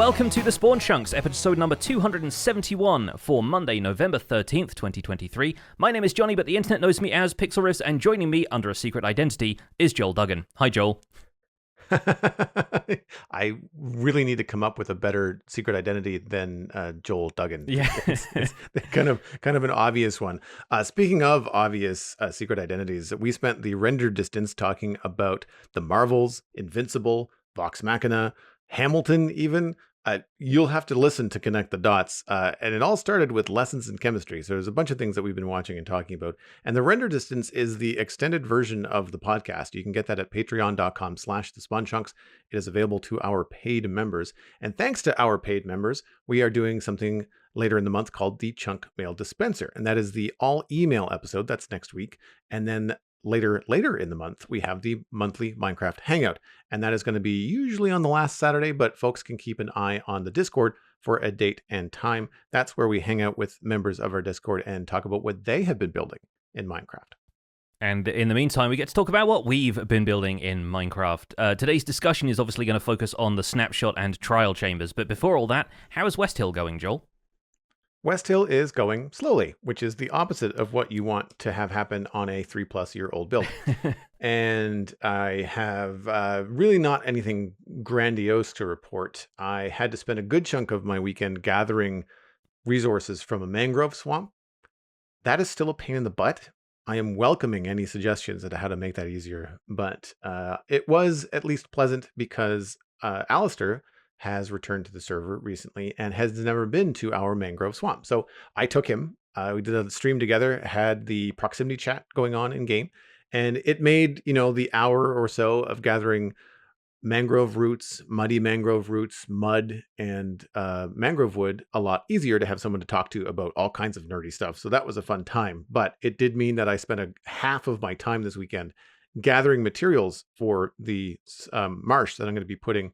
Welcome to the Spawn Chunks, episode number 271 for Monday, November 13th, 2023. My name is Jonny, but the internet knows me as Pixel Riffs, and joining me under a secret identity is Joel Duggan. Hi, Joel. I really need to come up with a better secret identity than Joel Duggan. Yeah. it's kind of an obvious one. Speaking of obvious secret identities, we spent the render distance talking about the Marvels, Invincible, Vox Machina, Hamilton even. You'll have to listen to connect the dots. And it all started with lessons in chemistry. So there's a bunch of things that we've been watching and talking about. And the render distance is the extended version of the podcast. You can get that at patreon.com/thespawnchunks. It is available to our paid members. And thanks to our paid members, we are doing something later in the month called the Chunk Mail Dispenser. And that is the all email episode. That's next week. And then later in the month, we have the monthly Minecraft Hangout, and that is going to be usually on the last Saturday, but folks can keep an eye on the Discord for a date and time. That's where we hang out with members of our Discord and talk about what they have been building in Minecraft. And in the meantime, we get to talk about what we've been building in Minecraft. Today's discussion is obviously going to focus on the snapshot and trial chambers, but before all that, how is West Hill going, Joel? West Hill is going slowly, which is the opposite of what you want to have happen on a 3+ year old build. And I have really not anything grandiose to report. I had to spend a good chunk of my weekend gathering resources from a mangrove swamp. That is still a pain in the butt. I am welcoming any suggestions as to how to make that easier, but it was at least pleasant because Alistair has returned to the server recently and has never been to our mangrove swamp. So I took him, we did a stream together, had the proximity chat going on in game, and it made, the hour or so of gathering mangrove roots, muddy mangrove roots, mud, and mangrove wood a lot easier to have someone to talk to about all kinds of nerdy stuff. So that was a fun time, but it did mean that I spent a half of my time this weekend gathering materials for the marsh that I'm going to be putting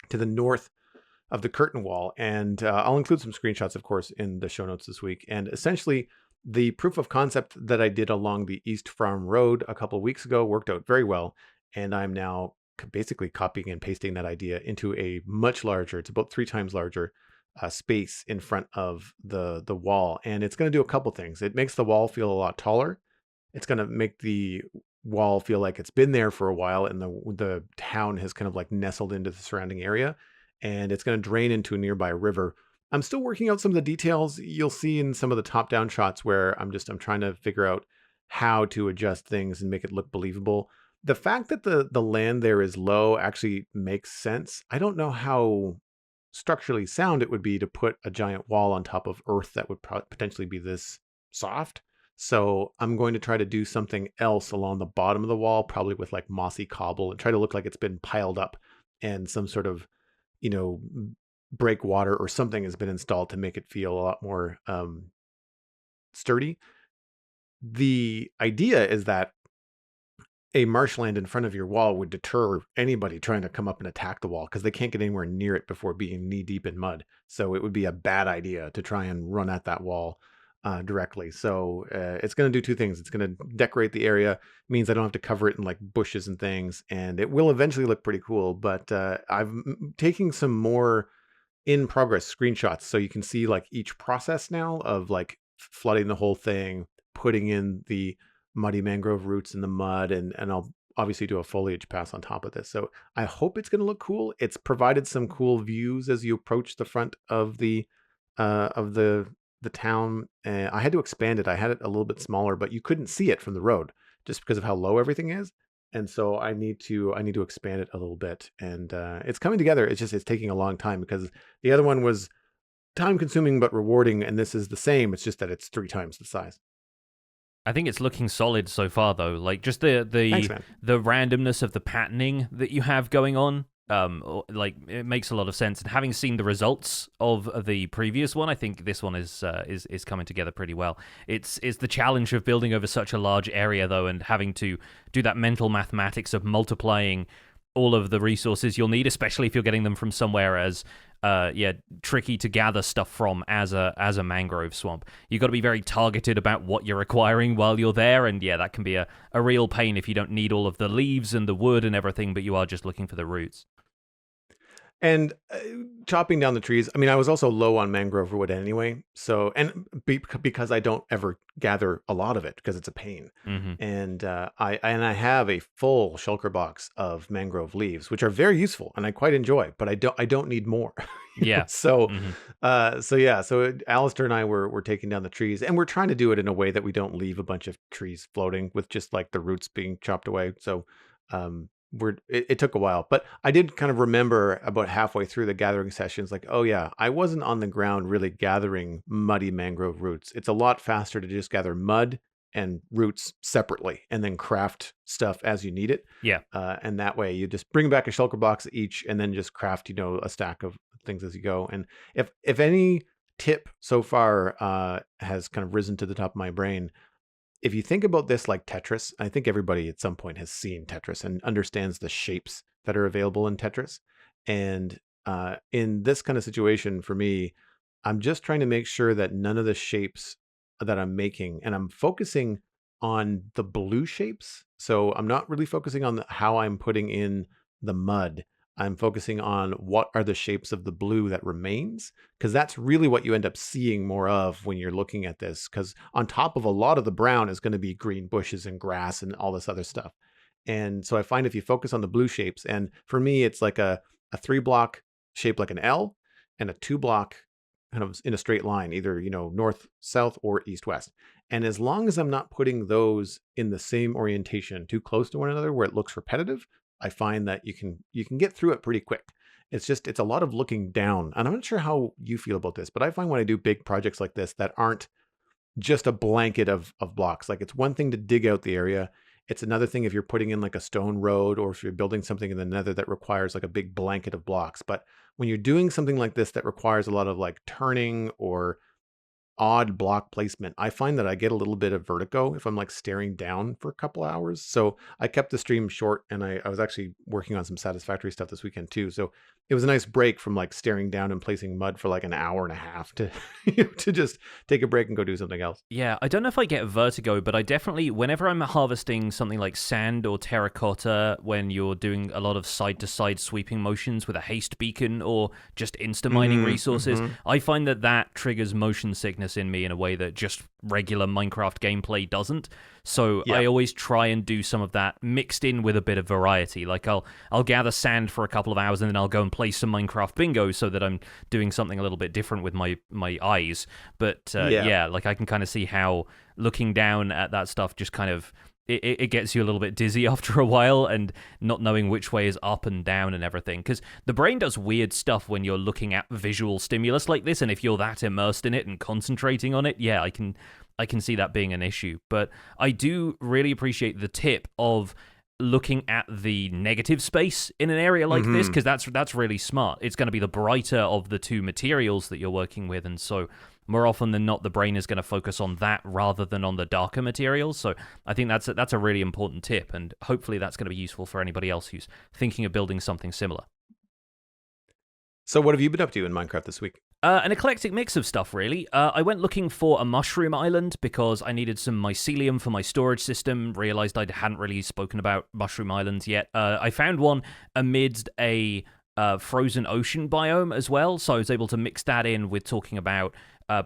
to the north of the curtain wall. And I'll include some screenshots, of course, in the show notes this week. And essentially, the proof of concept that I did along the East Farm Road a couple of weeks ago worked out very well. And I'm now basically copying and pasting that idea into a much larger, it's about 3 times larger space in front of the wall. And it's going to do a couple things. It makes the wall feel a lot taller. It's going to make the wall feel like it's been there for a while and the town has kind of like nestled into the surrounding area, and it's going to drain into a nearby river. I'm still working out some of the details. You'll see in some of the top-down shots where I'm trying to figure out how to adjust things and make it look believable. The fact that the land there is low actually makes sense. I don't know how structurally sound it would be to put a giant wall on top of earth that would potentially be this soft. So I'm going to try to do something else along the bottom of the wall, probably with like mossy cobble, and try to look like it's been piled up and some sort of, breakwater or something has been installed to make it feel a lot more sturdy. The idea is that a marshland in front of your wall would deter anybody trying to come up and attack the wall because they can't get anywhere near it before being knee deep in mud. So it would be a bad idea to try and run at that wall directly. So it's going to do 2 things. It's going to decorate the area, means I don't have to cover it in like bushes and things, and it will eventually look pretty cool. But I'm taking some more in progress screenshots so you can see like each process now of like flooding the whole thing, putting in the muddy mangrove roots in the mud, and I'll obviously do a foliage pass on top of this. So I hope it's going to look cool. It's provided some cool views as you approach the front of the town. I had to expand it. I had it a little bit smaller, but you couldn't see it from the road just because of how low everything is. And so I need to expand it a little bit, and it's coming together. It's taking a long time because the other one was time consuming but rewarding, and this is the same. It's just that it's 3 times the size. I think it's looking solid so far, though. Like just the randomness of the patterning that you have going on. Like it makes a lot of sense, and having seen the results of the previous one, I think this one is coming together pretty well. It's the challenge of building over such a large area though, and having to do that mental mathematics of multiplying all of the resources you'll need, especially if you're getting them from somewhere as tricky to gather stuff from as a mangrove swamp. You've got to be very targeted about what you're acquiring while you're there, and that can be a real pain if you don't need all of the leaves and the wood and everything, but you are just looking for the roots. And chopping down the trees. I mean, I was also low on mangrove wood anyway. So, and because I don't ever gather a lot of it because it's a pain. Hmm. And I have a full shulker box of mangrove leaves, which are very useful and I quite enjoy. But I don't need more. Yeah. So, Hmm. so Alistair and I were taking down the trees, and we're trying to do it in a way that we don't leave a bunch of trees floating with just like the roots being chopped away. So, it took a while, but I did kind of remember about halfway through the gathering sessions, like, oh yeah, I wasn't on the ground really gathering muddy mangrove roots. It's a lot faster to just gather mud and roots separately and then craft stuff as you need it. Yeah. And that way you just bring back a shulker box each and then just craft, a stack of things as you go. And if any tip so far has kind of risen to the top of my brain, if you think about this like Tetris, I think everybody at some point has seen Tetris and understands the shapes that are available in Tetris. And in this kind of situation for me, I'm just trying to make sure that none of the shapes that I'm making, and I'm focusing on the blue shapes. So I'm not really focusing on how I'm putting in the mud. I'm focusing on what are the shapes of the blue that remains, because that's really what you end up seeing more of when you're looking at this. Because on top of a lot of the brown is going to be green bushes and grass and all this other stuff. And so I find if you focus on the blue shapes, and for me, it's like a 3-block shape like an L and a 2-block kind of in a straight line, either, north, south, or east, west. And as long as I'm not putting those in the same orientation too close to one another where it looks repetitive, I find that you can get through it pretty quick. It's a lot of looking down. And I'm not sure how you feel about this, but I find when I do big projects like this that aren't just a blanket of blocks, like it's one thing to dig out the area. It's another thing if you're putting in like a stone road or if you're building something in the nether that requires like a big blanket of blocks. But when you're doing something like this that requires a lot of like turning or odd block placement, I find that I get a little bit of vertigo if I'm like staring down for a couple hours. So I kept the stream short, and I was actually working on some satisfactory stuff this weekend too. So it was a nice break from like staring down and placing mud for like an hour and a half to to just take a break and go do something else. Yeah, I don't know if I get vertigo, but I definitely, whenever I'm harvesting something like sand or terracotta, when you're doing a lot of side-to-side sweeping motions with a haste beacon or just insta-mining resources, I find that triggers motion sickness in me in a way that just regular Minecraft gameplay doesn't. So I always try and do some of that mixed in with a bit of variety. Like I'll gather sand for a couple of hours and then I'll go and play some Minecraft bingo so that I'm doing something a little bit different with my eyes. But like I can kind of see how looking down at that stuff just kind of it gets you a little bit dizzy after a while, and not knowing which way is up and down and everything, because the brain does weird stuff when you're looking at visual stimulus like this, and if you're that immersed in it and concentrating on it, I can see that being an issue. But I do really appreciate the tip of looking at the negative space in an area like this, because that's really smart. It's going to be the brighter of the two materials that you're working with, and so more often than not, the brain is going to focus on that rather than on the darker materials. So I think that's a really important tip, and hopefully that's going to be useful for anybody else who's thinking of building something similar. So what have you been up to in Minecraft this week? An eclectic mix of stuff, really. I went looking for a mushroom island because I needed some mycelium for my storage system. Realized I hadn't really spoken about mushroom islands yet. I found one amidst a frozen ocean biome as well, so I was able to mix that in with talking about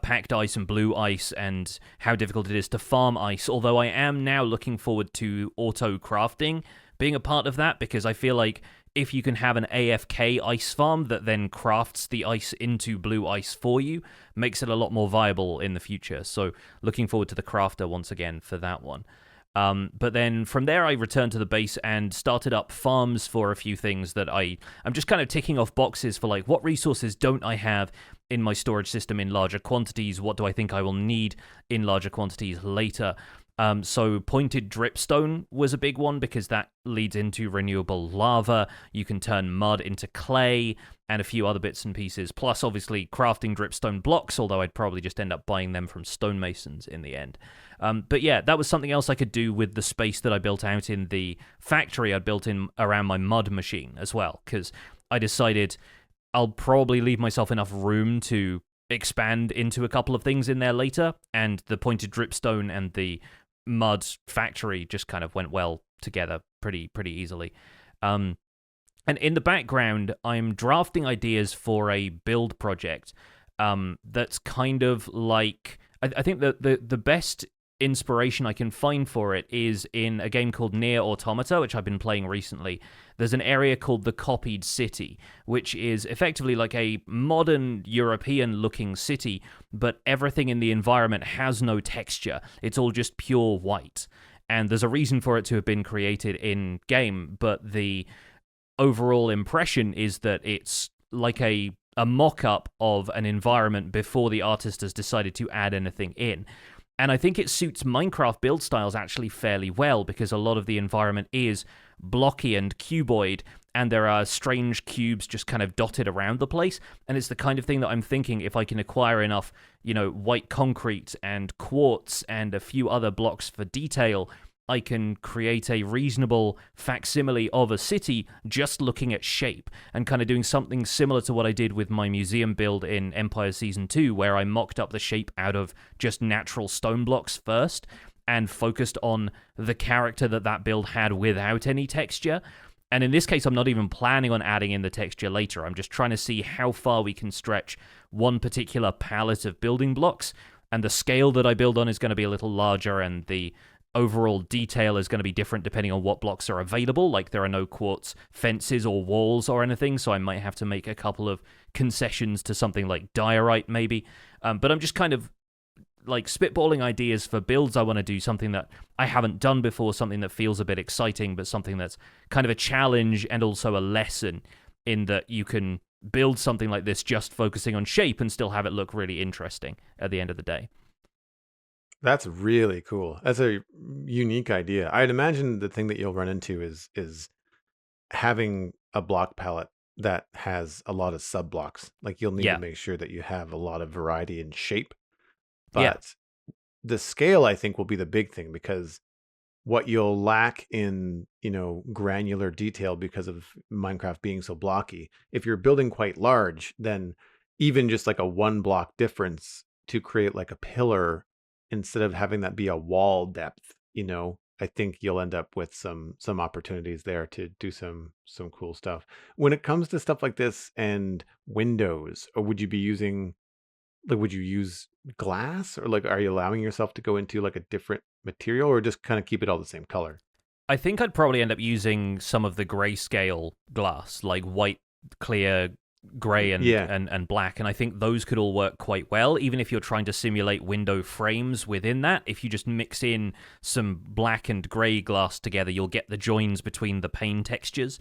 packed ice and blue ice and how difficult it is to farm ice, although I am now looking forward to auto crafting being a part of that, because I feel like if you can have an AFK ice farm that then crafts the ice into blue ice for you, makes it a lot more viable in the future. So looking forward to the crafter once again for that one. But then from there, I returned to the base and started up farms for a few things that I'm just kind of ticking off boxes for, like, what resources don't I have in my storage system in larger quantities? What do I think I will need in larger quantities later? So pointed dripstone was a big one because that leads into renewable lava. You can turn mud into clay and a few other bits and pieces. Plus, obviously, crafting dripstone blocks, although I'd probably just end up buying them from stonemasons in the end. But yeah, that was something else I could do with the space that I built out in the factory I built in around my mud machine as well, because I decided I'll probably leave myself enough room to expand into a couple of things in there later, and the pointed dripstone and the mud factory just kind of went well together pretty easily. And in the background, I'm drafting ideas for a build project that's kind of like... I think that the best inspiration I can find for it is in a game called Near Automata, which I've been playing recently. There's an area called the Copied City, which is effectively like a modern European-looking city, but everything in the environment has no texture. It's all just pure white. And there's a reason for it to have been created in-game, but the overall impression is that it's like a mock-up of an environment before the artist has decided to add anything in. And I think it suits Minecraft build styles actually fairly well, because a lot of the environment is blocky and cuboid, and there are strange cubes just kind of dotted around the place. And it's the kind of thing that I'm thinking, if I can acquire enough, white concrete and quartz and a few other blocks for detail, I can create a reasonable facsimile of a city just looking at shape, and kind of doing something similar to what I did with my museum build in Empire Season 2, where I mocked up the shape out of just natural stone blocks first and focused on the character that build had without any texture. And in this case, I'm not even planning on adding in the texture later. I'm just trying to see how far we can stretch one particular palette of building blocks, and the scale that I build on is going to be a little larger, and the overall detail is going to be different depending on what blocks are available. Like, there are no quartz fences or walls or anything, so I might have to make a couple of concessions to something like diorite maybe. But I'm just kind of like spitballing ideas for builds I want to do, something that I haven't done before, something that feels a bit exciting, but something that's kind of a challenge and also a lesson, in that you can build something like this just focusing on shape and still have it look really interesting at the end of the day. That's really cool. That's a unique idea. I'd imagine the thing that you'll run into is having a block palette that has a lot of sub blocks. Like, you'll need to make sure that you have a lot of variety in shape. But the scale, I think, will be the big thing, because what you'll lack in, granular detail because of Minecraft being so blocky, if you're building quite large, then even just like a 1 block difference to create like a pillar, instead of having that be a wall depth, I think you'll end up with some opportunities there to do some cool stuff. When it comes to stuff like this and windows, or would you use glass, or like, are you allowing yourself to go into like a different material, or just kind of keep it all the same color? I think I'd probably end up using some of the grayscale glass, like white, clear, gray and black, and I think those could all work quite well, even if you're trying to simulate window frames within that. If you just mix in some black and gray glass together, you'll get the joins between the pane textures.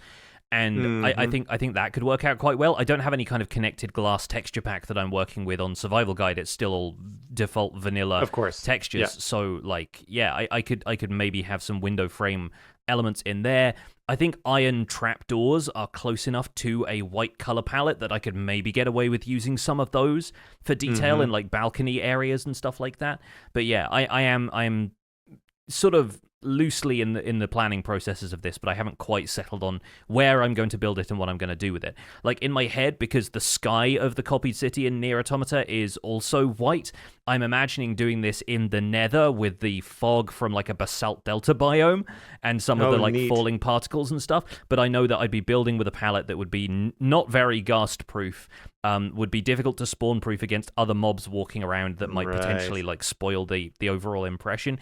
And I think that could work out quite well. I don't have any kind of connected glass texture pack that I'm working with on Survival Guide. It's still all default vanilla, of course, textures. Yeah. So I could maybe have some window frame elements in there. I think iron trapdoors are close enough to a white color palette that I could maybe get away with using some of those for detail in like balcony areas and stuff like that. But yeah, I'm sort of loosely in the planning processes of this, but I haven't quite settled on where I'm going to build it and what I'm going to do with it. Like, in my head, because the sky of the Copied City in Near Automata is also white, I'm imagining doing this in the nether with the fog from like a basalt delta biome and some of the like neat falling particles and stuff. But I know that I'd be building with a palette that would be not very ghast proof, would be difficult to spawn proof against other mobs walking around that might potentially like spoil the overall impression.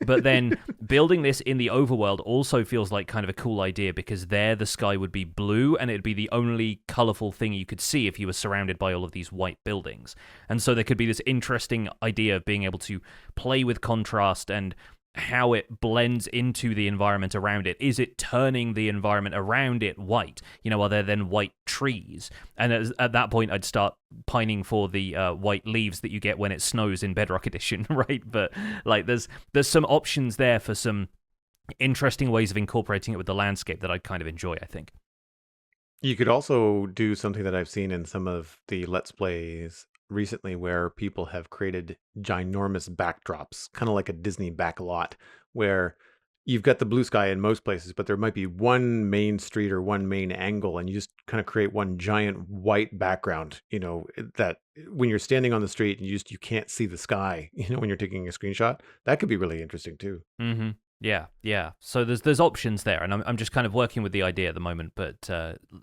But then building this in the overworld also feels like kind of a cool idea, because there the sky would be blue and it'd be the only colorful thing you could see if you were surrounded by all of these white buildings. And so there could be this interesting idea of being able to play with contrast and how it blends into the environment around it. Is it turning the environment around it white? Are there then white trees? And at that point, I'd start pining for the white leaves that you get when it snows in Bedrock Edition, right? But like, there's some options there for some interesting ways of incorporating it with the landscape that I'd kind of enjoy, I think. You could also do something that I've seen in some of the Let's Plays recently, where people have created ginormous backdrops, kind of like a Disney backlot, where you've got the blue sky in most places, but there might be one main street or one main angle, and you just kind of create one giant white background, that when you're standing on the street and you can't see the sky, when you're taking a screenshot. That could be really interesting too. Mm-hmm. Yeah. So there's options there, and I'm just kind of working with the idea at the moment, but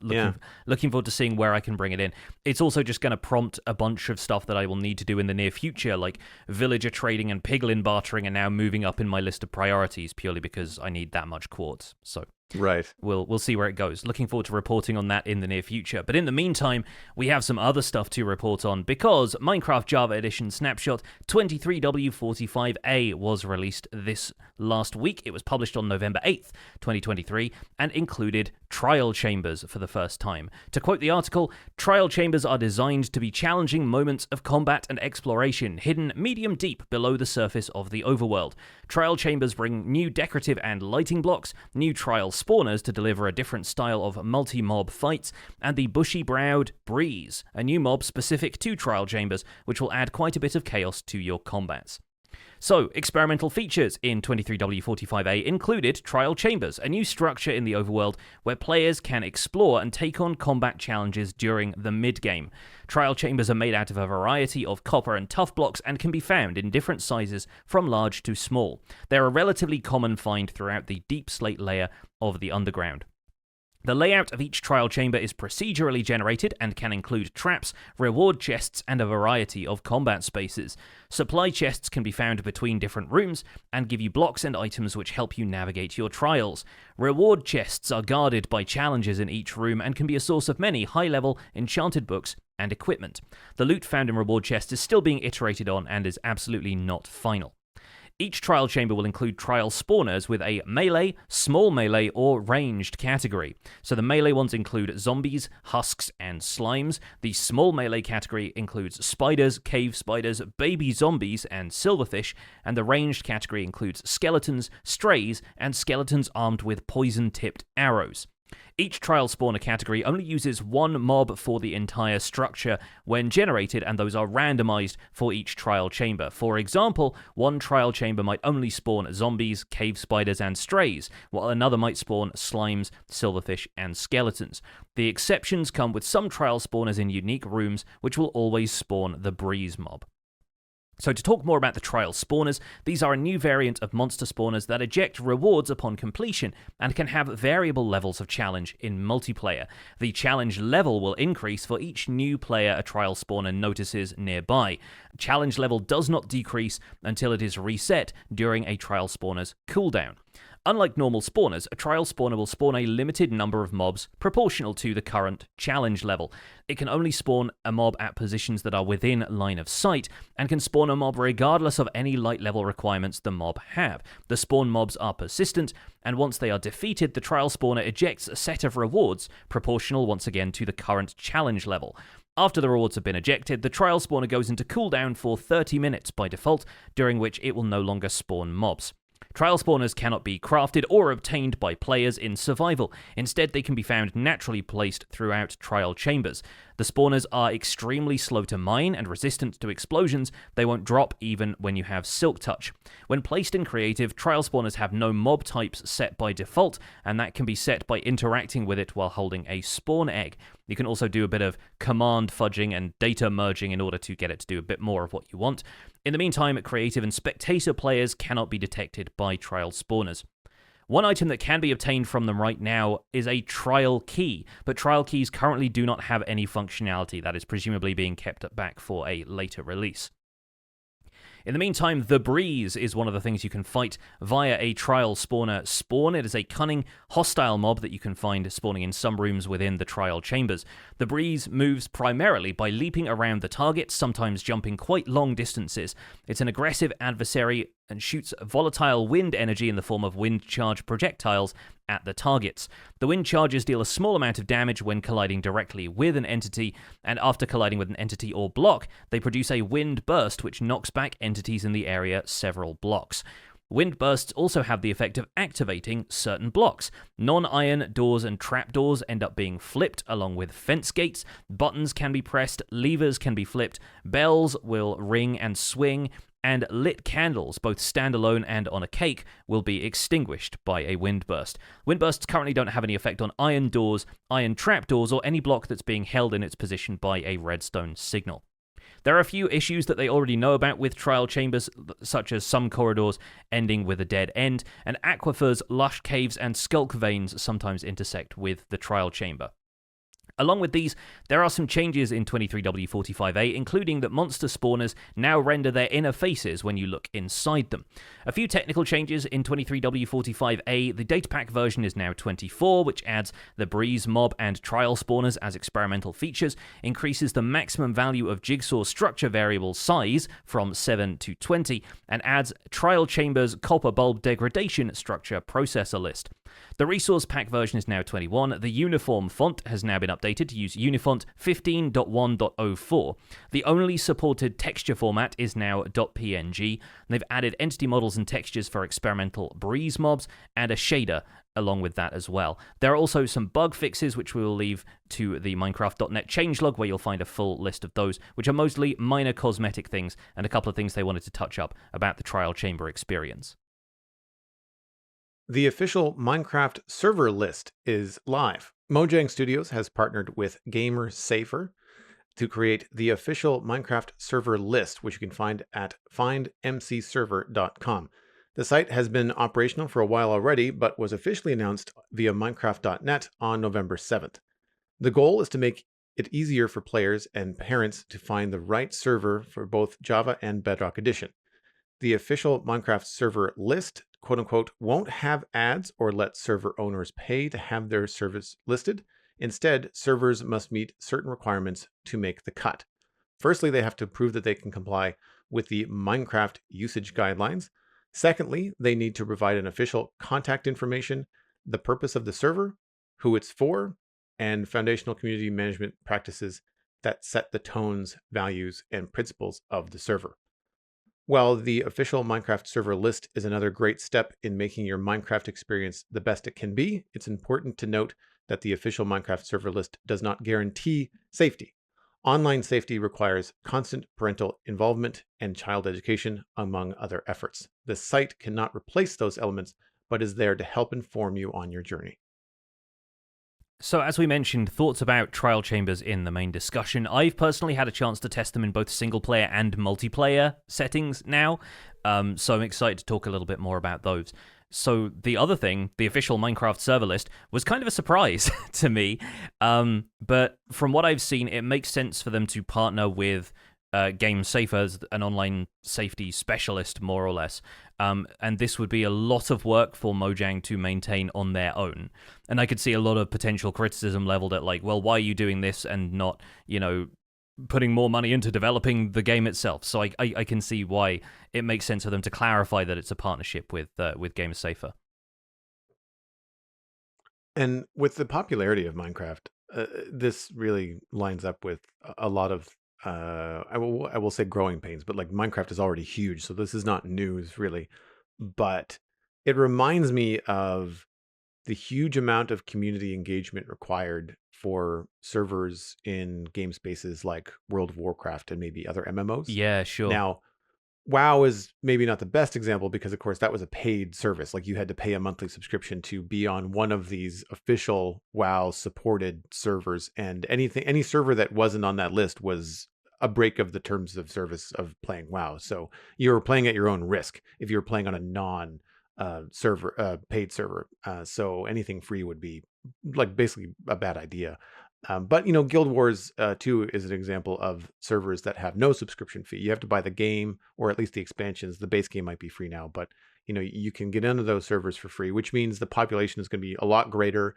looking forward to seeing where I can bring it in. It's also just going to prompt a bunch of stuff that I will need to do in the near future, like villager trading and piglin bartering are now moving up in my list of priorities purely because I need that much quartz. So right, we'll see where it goes. Looking forward to reporting on that in the near future. But in the meantime, we have some other stuff to report on because Minecraft Java Edition Snapshot 23W45A was released this last week. It was published on November 8th, 2023, and included trial chambers for the first time. To quote the article, trial chambers are designed to be challenging moments of combat and exploration, hidden medium deep below the surface of the overworld. Trial chambers bring new decorative and lighting blocks, new trial spawners to deliver a different style of multi-mob fights, and the bushy-browed Breeze, a new mob specific to trial chambers, which will add quite a bit of chaos to your combats. So, experimental features in 23W45A included Trial Chambers, a new structure in the overworld where players can explore and take on combat challenges during the mid-game. Trial Chambers are made out of a variety of copper and tough blocks and can be found in different sizes from large to small. They're a relatively common find throughout the deep slate layer of the underground. The layout of each trial chamber is procedurally generated and can include traps, reward chests, and a variety of combat spaces. Supply chests can be found between different rooms and give you blocks and items which help you navigate your trials. Reward chests are guarded by challenges in each room and can be a source of many high-level enchanted books and equipment. The loot found in reward chests is still being iterated on and is absolutely not final. Each trial chamber will include trial spawners with a melee, small melee, or ranged category. So the melee ones include zombies, husks, and slimes. The small melee category includes spiders, cave spiders, baby zombies, and silverfish. And the ranged category includes skeletons, strays, and skeletons armed with poison-tipped arrows. Each trial spawner category only uses one mob for the entire structure when generated, and those are randomized for each trial chamber. For example, one trial chamber might only spawn zombies, cave spiders, and strays, while another might spawn slimes, silverfish, and skeletons. The exceptions come with some trial spawners in unique rooms, which will always spawn the Breeze mob. So to talk more about the trial spawners, these are a new variant of monster spawners that eject rewards upon completion and can have variable levels of challenge in multiplayer. The challenge level will increase for each new player a trial spawner notices nearby. Challenge level does not decrease until it is reset during a trial spawner's cooldown. Unlike normal spawners, a trial spawner will spawn a limited number of mobs proportional to the current challenge level. It can only spawn a mob at positions that are within line of sight, and can spawn a mob regardless of any light level requirements the mob have. The spawn mobs are persistent, and once they are defeated, the trial spawner ejects a set of rewards proportional once again to the current challenge level. After the rewards have been ejected, the trial spawner goes into cooldown for 30 minutes by default, during which it will no longer spawn mobs. Trial spawners cannot be crafted or obtained by players in survival. Instead, they can be found naturally placed throughout trial chambers. The spawners are extremely slow to mine and resistant to explosions. They won't drop even when you have Silk Touch. When placed in creative, trial spawners have no mob types set by default, and that can be set by interacting with it while holding a spawn egg. You can also do a bit of command fudging and data merging in order to get it to do a bit more of what you want. In the meantime, creative and spectator players cannot be detected by trial spawners. One item that can be obtained from them right now is a trial key, but trial keys currently do not have any functionality. That is presumably being kept back for a later release. In the meantime, the Breeze is one of the things you can fight via a trial spawner spawn. It is a cunning, hostile mob that you can find spawning in some rooms within the trial chambers. The Breeze moves primarily by leaping around the target, sometimes jumping quite long distances. It's an aggressive adversary and shoots volatile wind energy in the form of wind charge projectiles at the targets. The wind charges deal a small amount of damage when colliding directly with an entity, and after colliding with an entity or block, they produce a wind burst which knocks back entities in the area several blocks. Wind bursts also have the effect of activating certain blocks. Non-iron doors and trapdoors end up being flipped along with fence gates, buttons can be pressed, levers can be flipped, bells will ring and swing, and lit candles, both standalone and on a cake, will be extinguished by a windburst. Windbursts currently don't have any effect on iron doors, iron trapdoors, or any block that's being held in its position by a redstone signal. There are a few issues that they already know about with trial chambers, such as some corridors ending with a dead end, and aquifers, lush caves, and skulk veins sometimes intersect with the trial chamber. Along with these, there are some changes in 23W45A, including that monster spawners now render their inner faces when you look inside them. A few technical changes in 23W45A, the datapack version is now 24, which adds the breeze, mob, and trial spawners as experimental features, increases the maximum value of jigsaw structure variable size from 7 to 20, and adds trial chambers copper bulb degradation structure processor list. The resource pack version is now 21. The uniform font has now been updated to use Unifont 15.1.04. The only supported texture format is now .png. They've added entity models and textures for experimental breeze mobs and a shader along with that as well. There are also some bug fixes which we will leave to the Minecraft.net changelog, where you'll find a full list of those, which are mostly minor cosmetic things and a couple of things they wanted to touch up about the trial chamber experience. The official Minecraft server list is live. Mojang Studios has partnered with Gamer Safer to create the official Minecraft server list, which you can find at findmcserver.com. The site has been operational for a while already, but was officially announced via Minecraft.net on November 7th. The goal is to make it easier for players and parents to find the right server for both Java and Bedrock Edition. The official Minecraft server list, quote unquote, won't have ads or let server owners pay to have their service listed. Instead, servers must meet certain requirements to make the cut. Firstly, they have to prove that they can comply with the Minecraft usage guidelines. Secondly, they need to provide an official contact information, the purpose of the server, who it's for, and foundational community management practices that set the tones, values, and principles of the server. While the official Minecraft server list is another great step in making your Minecraft experience the best it can be, it's important to note that the official Minecraft server list does not guarantee safety. Online safety requires constant parental involvement and child education, among other efforts. The site cannot replace those elements, but is there to help inform you on your journey. So, as we mentioned, thoughts about trial chambers in the main discussion. I've personally had a chance to test them in both single-player and multiplayer settings now, so I'm excited to talk a little bit more about those. So, the other thing, the official Minecraft server list, was kind of a surprise to me, but from what I've seen, it makes sense for them to partner with Game Safer as an online safety specialist, more or less. And this would be a lot of work for Mojang to maintain on their own. And I could see a lot of potential criticism leveled at, like, well, why are you doing this and not, putting more money into developing the game itself? So I can see why it makes sense for them to clarify that it's a partnership with Game Safer. And with the popularity of Minecraft, this really lines up with a lot of I will say growing pains, but like Minecraft is already huge, so this is not news really. But it reminds me of the huge amount of community engagement required for servers in game spaces like World of Warcraft and maybe other MMOs. Yeah, sure. Now, WoW is maybe not the best example because, of course, that was a paid service. Like you had to pay a monthly subscription to be on one of these official WoW supported servers, and any server that wasn't on that list was a break of the terms of service of playing WoW. So you were playing at your own risk if you were playing on a non paid server. So anything free would be like basically a bad idea. But Guild Wars 2 is an example of servers that have no subscription fee. You have to buy the game, or at least the expansions. The base game might be free now, but you can get into those servers for free, which means the population is going to be a lot greater,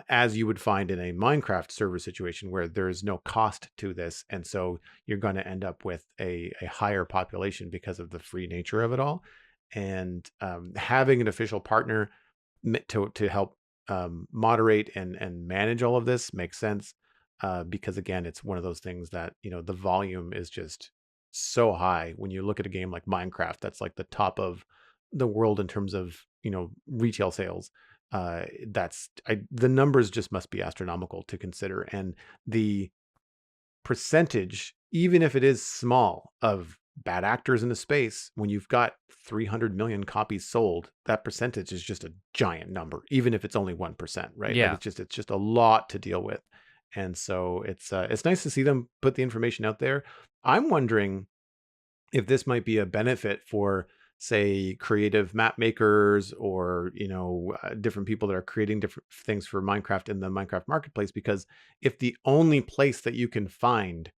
as you would find in a Minecraft server situation where there is no cost to this, and so you're going to end up with a higher population because of the free nature of it all. And having an official partner to help moderate and manage all of this makes sense, because again, it's one of those things that the volume is just so high. When you look at a game like Minecraft, that's like the top of the world in terms of retail sales. The numbers just must be astronomical to consider, and the percentage, even if it is small, of bad actors in the space, when you've got 300 million copies sold, that percentage is just a giant number, even if it's only 1%, right? Yeah. Like it's just a lot to deal with. And so it's nice to see them put the information out there. I'm wondering if this might be a benefit for, say, creative map makers or different people that are creating different things for Minecraft in the Minecraft marketplace, because if the only place that you can find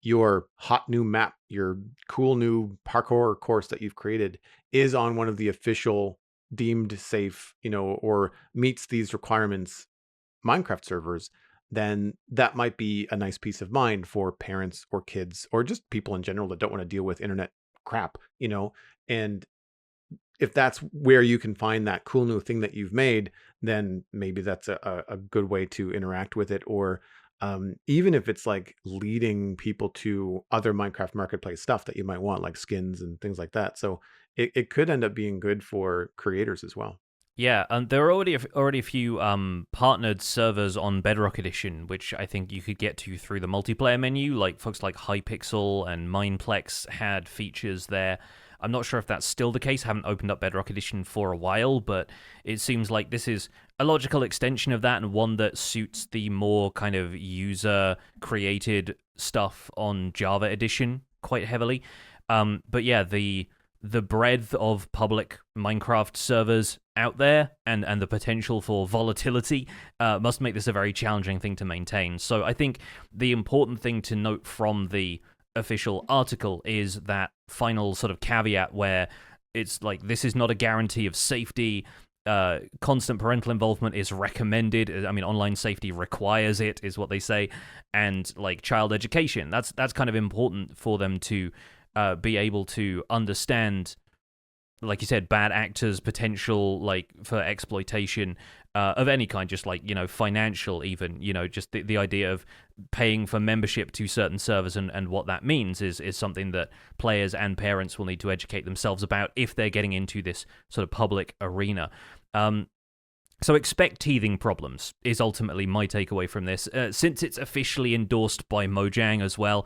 your hot new map, your cool new parkour course that you've created is on one of the official deemed safe, or meets these requirements Minecraft servers, then that might be a nice peace of mind for parents or kids or just people in general that don't want to deal with internet crap, and if that's where you can find that cool new thing that you've made, then maybe that's a good way to interact with it. Or even if it's like leading people to other Minecraft marketplace stuff that you might want, like skins and things like that. So it could end up being good for creators as well. Yeah, and there are already a few partnered servers on Bedrock Edition, which I think you could get to through the multiplayer menu. Like folks like Hypixel and Mineplex had features there. I'm not sure if that's still the case. I haven't opened up Bedrock Edition for a while, but it seems like this is a logical extension of that and one that suits the more kind of user-created stuff on Java Edition quite heavily. But yeah, the breadth of public Minecraft servers out there and the potential for volatility must make this a very challenging thing to maintain. So I think the important thing to note from the official article is that final sort of caveat where it's like, this is not a guarantee of safety. Constant parental involvement is recommended. I mean, online safety requires it, is what they say. And like child education, that's kind of important for them to be able to understand, like you said, bad actors' potential, like for exploitation of any kind, just like, financial even, just the idea of paying for membership to certain servers and what that means is something that players and parents will need to educate themselves about if they're getting into this sort of public arena. So expect teething problems is ultimately my takeaway from this. Since it's officially endorsed by Mojang as well,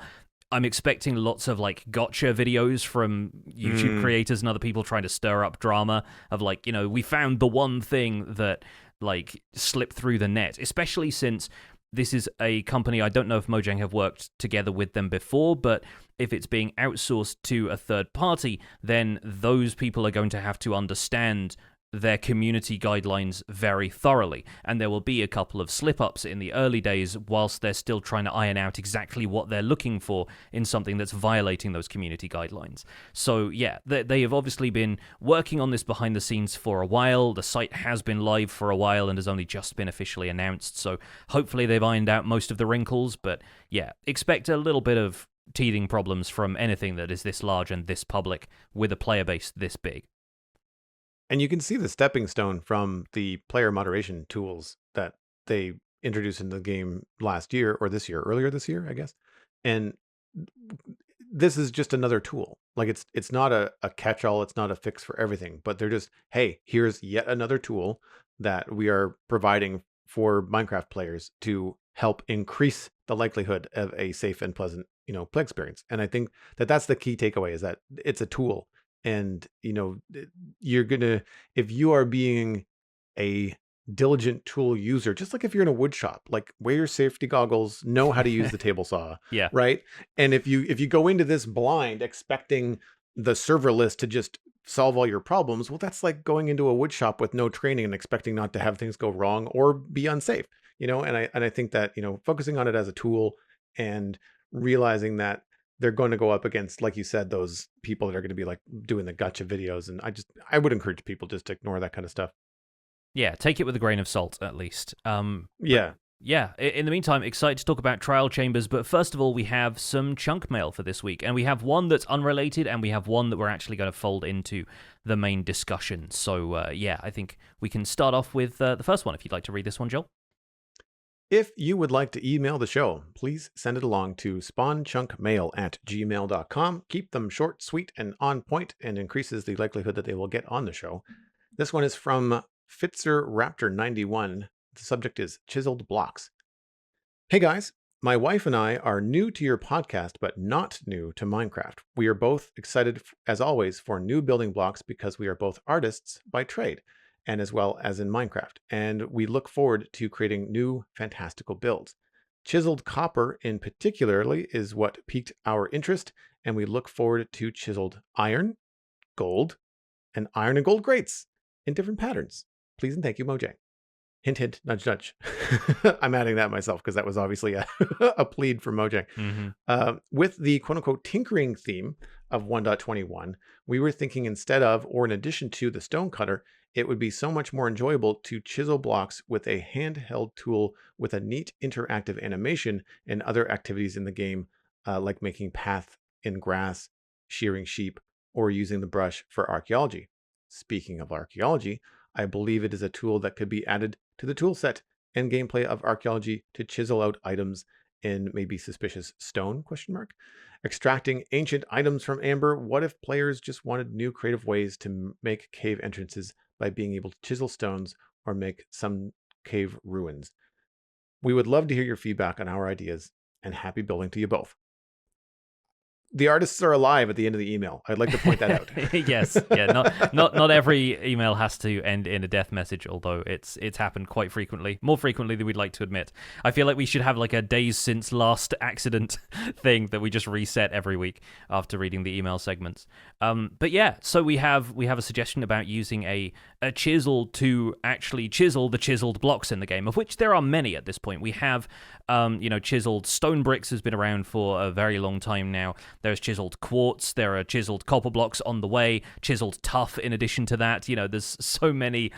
I'm expecting lots of like gotcha videos from YouTube creators and other people trying to stir up drama of like, we found the one thing that like slipped through the net, especially since this is a company, I don't know if Mojang have worked together with them before, but if it's being outsourced to a third party, then those people are going to have to understand their community guidelines very thoroughly, and there will be a couple of slip-ups in the early days whilst they're still trying to iron out exactly what they're looking for in something that's violating those community guidelines. So yeah, they have obviously been working on this behind the scenes for a while. The site has been live for a while and has only just been officially announced, so hopefully they've ironed out most of the wrinkles, but yeah, expect a little bit of teething problems from anything that is this large and this public with a player base this big. And you can see the stepping stone from the player moderation tools that they introduced in the game last year or earlier this year, I guess. And this is just another tool. Like it's not a catch-all, it's not a fix for everything, but they're just, hey, here's yet another tool that we are providing for Minecraft players to help increase the likelihood of a safe and pleasant, play experience. And I think that that's the key takeaway, is that it's a tool. And, you're going to, if you are being a diligent tool user, just like if you're in a wood shop, like wear your safety goggles, know how to use the table saw. Yeah. Right. And if you go into this blind expecting the server list to just solve all your problems, well, that's like going into a wood shop with no training and expecting not to have things go wrong or be unsafe, and I think that, focusing on it as a tool and realizing that they're going to go up against, like you said, those people that are going to be like doing the gotcha videos. And I would encourage people just to ignore that kind of stuff. Yeah, take it with a grain of salt, at least. Yeah. Yeah, in the meantime, excited to talk about Trial Chambers, but first of all, we have some chunk mail for this week, and we have one that's unrelated, and we have one that we're actually going to fold into the main discussion. So, yeah, I think we can start off with the first one, if you'd like to read this one, Joel. If you would like to email the show, please send it along to spawnchunkmail@gmail.com. Keep them short, sweet, and on point, and increases the likelihood that they will get on the show. This one is from Fitzer Raptor 91. The subject is chiseled blocks. Hey guys, my wife and I are new to your podcast, but not new to Minecraft. We are both excited, as always, for new building blocks because we are both artists by trade, and as well as in Minecraft, and we look forward to creating new fantastical builds. Chiseled copper in particularly is what piqued our interest, and we look forward to chiseled iron, gold, and iron and gold grates in different patterns. Please and thank you, Mojang. Hint, hint, nudge, nudge. I'm adding that myself because that was obviously a plead for Mojang. Mm-hmm. With the quote-unquote tinkering theme of 1.21, we were thinking instead of, or in addition to the stone cutter, it would be so much more enjoyable to chisel blocks with a handheld tool with a neat interactive animation and other activities in the game, like making path in grass, shearing sheep, or using the brush for archaeology. Speaking of archaeology, I believe it is a tool that could be added to the tool set and gameplay of archaeology to chisel out items in maybe suspicious stone, ? Extracting ancient items from amber. What if players just wanted new creative ways to make cave entrances by being able to chisel stones or make some cave ruins? We would love to hear your feedback on our ideas, and happy building to you both. The artists are alive at the end of the email. I'd like to point that out. Yes, yeah. Not every email has to end in a death message, although it's happened quite frequently, more frequently than we'd like to admit. I feel like we should have like a days since last accident thing that we just reset every week after reading the email segments. But yeah, so we have a suggestion about using a chisel to actually chisel the chiseled blocks in the game, of which there are many at this point. We have chiseled stone bricks has been around for a very long time now. There's chiseled quartz. There are chiseled copper blocks on the way. Chiseled tuff. In addition to that, there's so many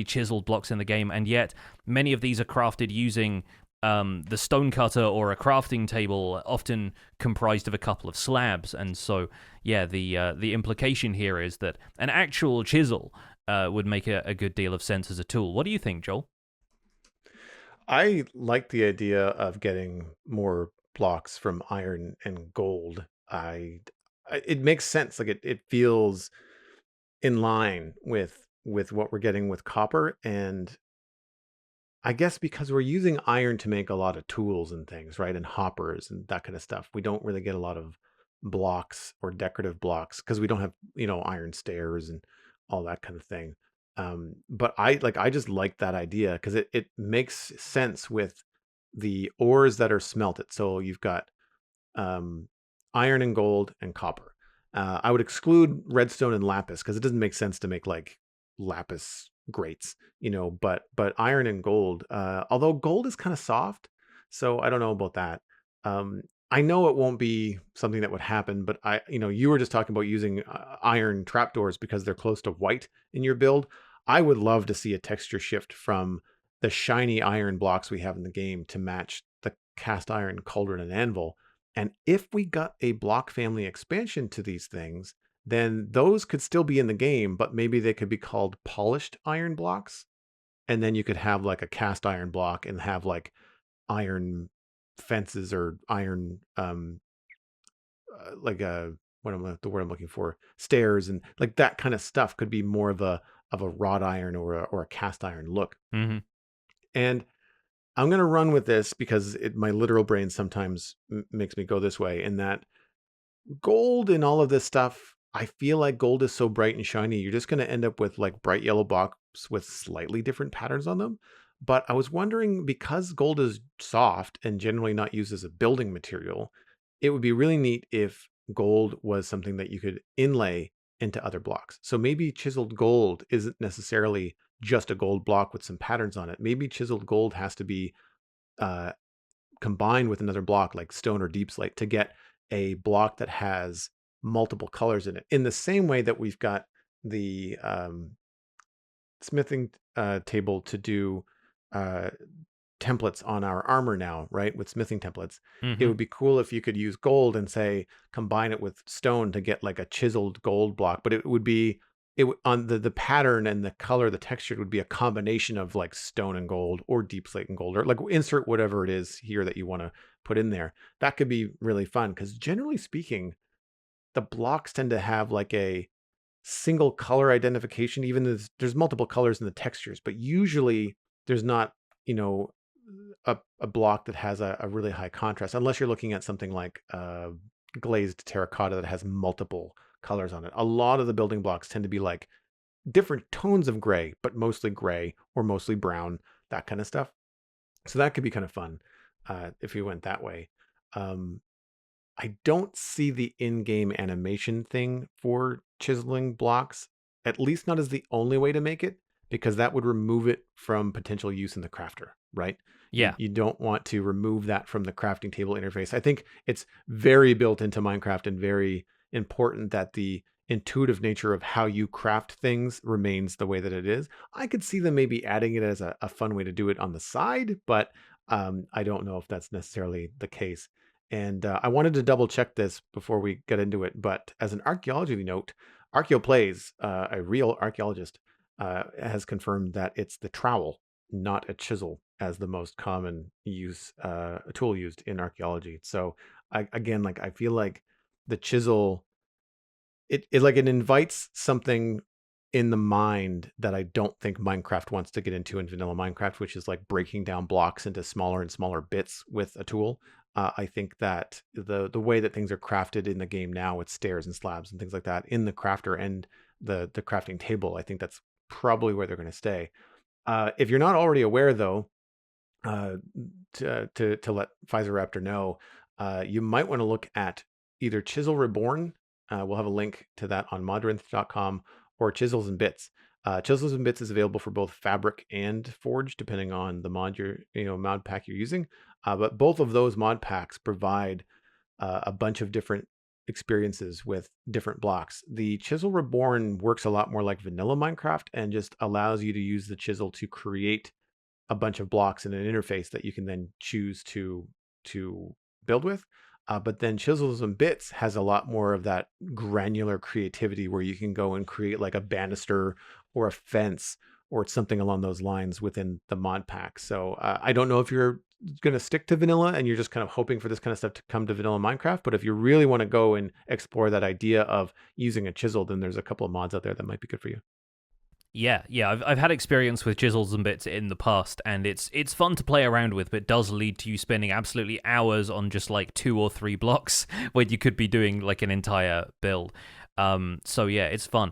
chiseled blocks in the game, and yet many of these are crafted using the stone cutter or a crafting table, often comprised of a couple of slabs. And so, yeah, the implication here is that an actual chisel would make a good deal of sense as a tool. What do you think, Joel? I like the idea of getting more blocks from iron and gold. It makes sense. Like it feels in line with what we're getting with copper, and I guess because we're using iron to make a lot of tools and things, right? And hoppers and that kind of stuff. We don't really get a lot of blocks or decorative blocks because we don't have, iron stairs and all that kind of thing. But I just like that idea because it makes sense with the ores that are smelted. So you've got iron and gold and copper. I would exclude redstone and lapis because it doesn't make sense to make like lapis grates, but iron and gold, although gold is kind of soft, so I don't know about that. I know it won't be something that would happen, but you were just talking about using iron trapdoors because they're close to white in your build. I would love to see a texture shift from the shiny iron blocks we have in the game to match the cast iron cauldron and anvil. And if we got a block family expansion to these things, then those could still be in the game, but maybe they could be called polished iron blocks. And then you could have like a cast iron block and have like iron fences or iron, like the word I'm looking for, stairs, and like that kind of stuff could be more of a wrought iron or a cast iron look. Mm-hmm. And I'm going to run with this because my literal brain sometimes makes me go this way, in that gold and all of this stuff, I feel like gold is so bright and shiny, you're just going to end up with like bright yellow blocks with slightly different patterns on them. But I was wondering, because gold is soft and generally not used as a building material, it would be really neat if gold was something that you could inlay into other blocks. So maybe chiseled gold isn't necessarily just a gold block with some patterns on it. Maybe chiseled gold has to be combined with another block like stone or deep slate to get a block that has multiple colors in it, in the same way that we've got the smithing table to do templates on our armor now, right? With smithing templates. Mm-hmm. It would be cool if you could use gold and say combine it with stone to get like a chiseled gold block, but it would be on the pattern and the color, the texture would be a combination of like stone and gold or deep slate and gold, or like insert whatever it is here that you want to put in there. That could be really fun because generally speaking, the blocks tend to have like a single color identification, even though there's multiple colors in the textures, but usually there's not, a block that has a really high contrast, unless you're looking at something like glazed terracotta that has multiple colors on it. A lot of the building blocks tend to be like different tones of gray, but mostly gray or mostly brown, that kind of stuff. So that could be kind of fun. if you went that way. I don't see the in-game animation thing for chiseling blocks, at least not as the only way to make it, because that would remove it from potential use in the crafter, right? Yeah. You don't want to remove that from the crafting table interface. I think it's very built into Minecraft and very important that the intuitive nature of how you craft things remains the way that it is. I could see them maybe adding it as a fun way to do it on the side, but I don't know if that's necessarily the case. And I wanted to double check this before we get into it, but as an archaeology note, ArchaeoPlays, a real archaeologist, has confirmed that it's the trowel, not a chisel, as the most common tool used in archaeology. So I feel like the chisel, it invites something in the mind that I don't think Minecraft wants to get into in vanilla Minecraft, which is like breaking down blocks into smaller and smaller bits with a tool. I think that the way that things are crafted in the game now with stairs and slabs and things like that in the crafter and the crafting table, I think that's probably where they're going to stay. If you're not already aware, though, to let Pfizerraptor know, you might want to look at either Chisel Reborn. We'll have a link to that on modrinth.com, or Chisels and Bits. Chisels and Bits is available for both Fabric and Forge, depending on the mod pack you're using. But both of those mod packs provide a bunch of different experiences with different blocks. The Chisel Reborn works a lot more like vanilla Minecraft and just allows you to use the chisel to create a bunch of blocks in an interface that you can then choose to build with. But then Chisels and Bits has a lot more of that granular creativity where you can go and create like a banister or a fence or something along those lines within the mod pack. So I don't know if you're going to stick to vanilla and you're just kind of hoping for this kind of stuff to come to vanilla Minecraft. But if you really want to go and explore that idea of using a chisel, then there's a couple of mods out there that might be good for you. Yeah, I've had experience with chisels and bits in the past, and it's fun to play around with, but it does lead to you spending absolutely hours on just like 2 or 3 blocks when you could be doing like an entire build. So yeah, it's fun.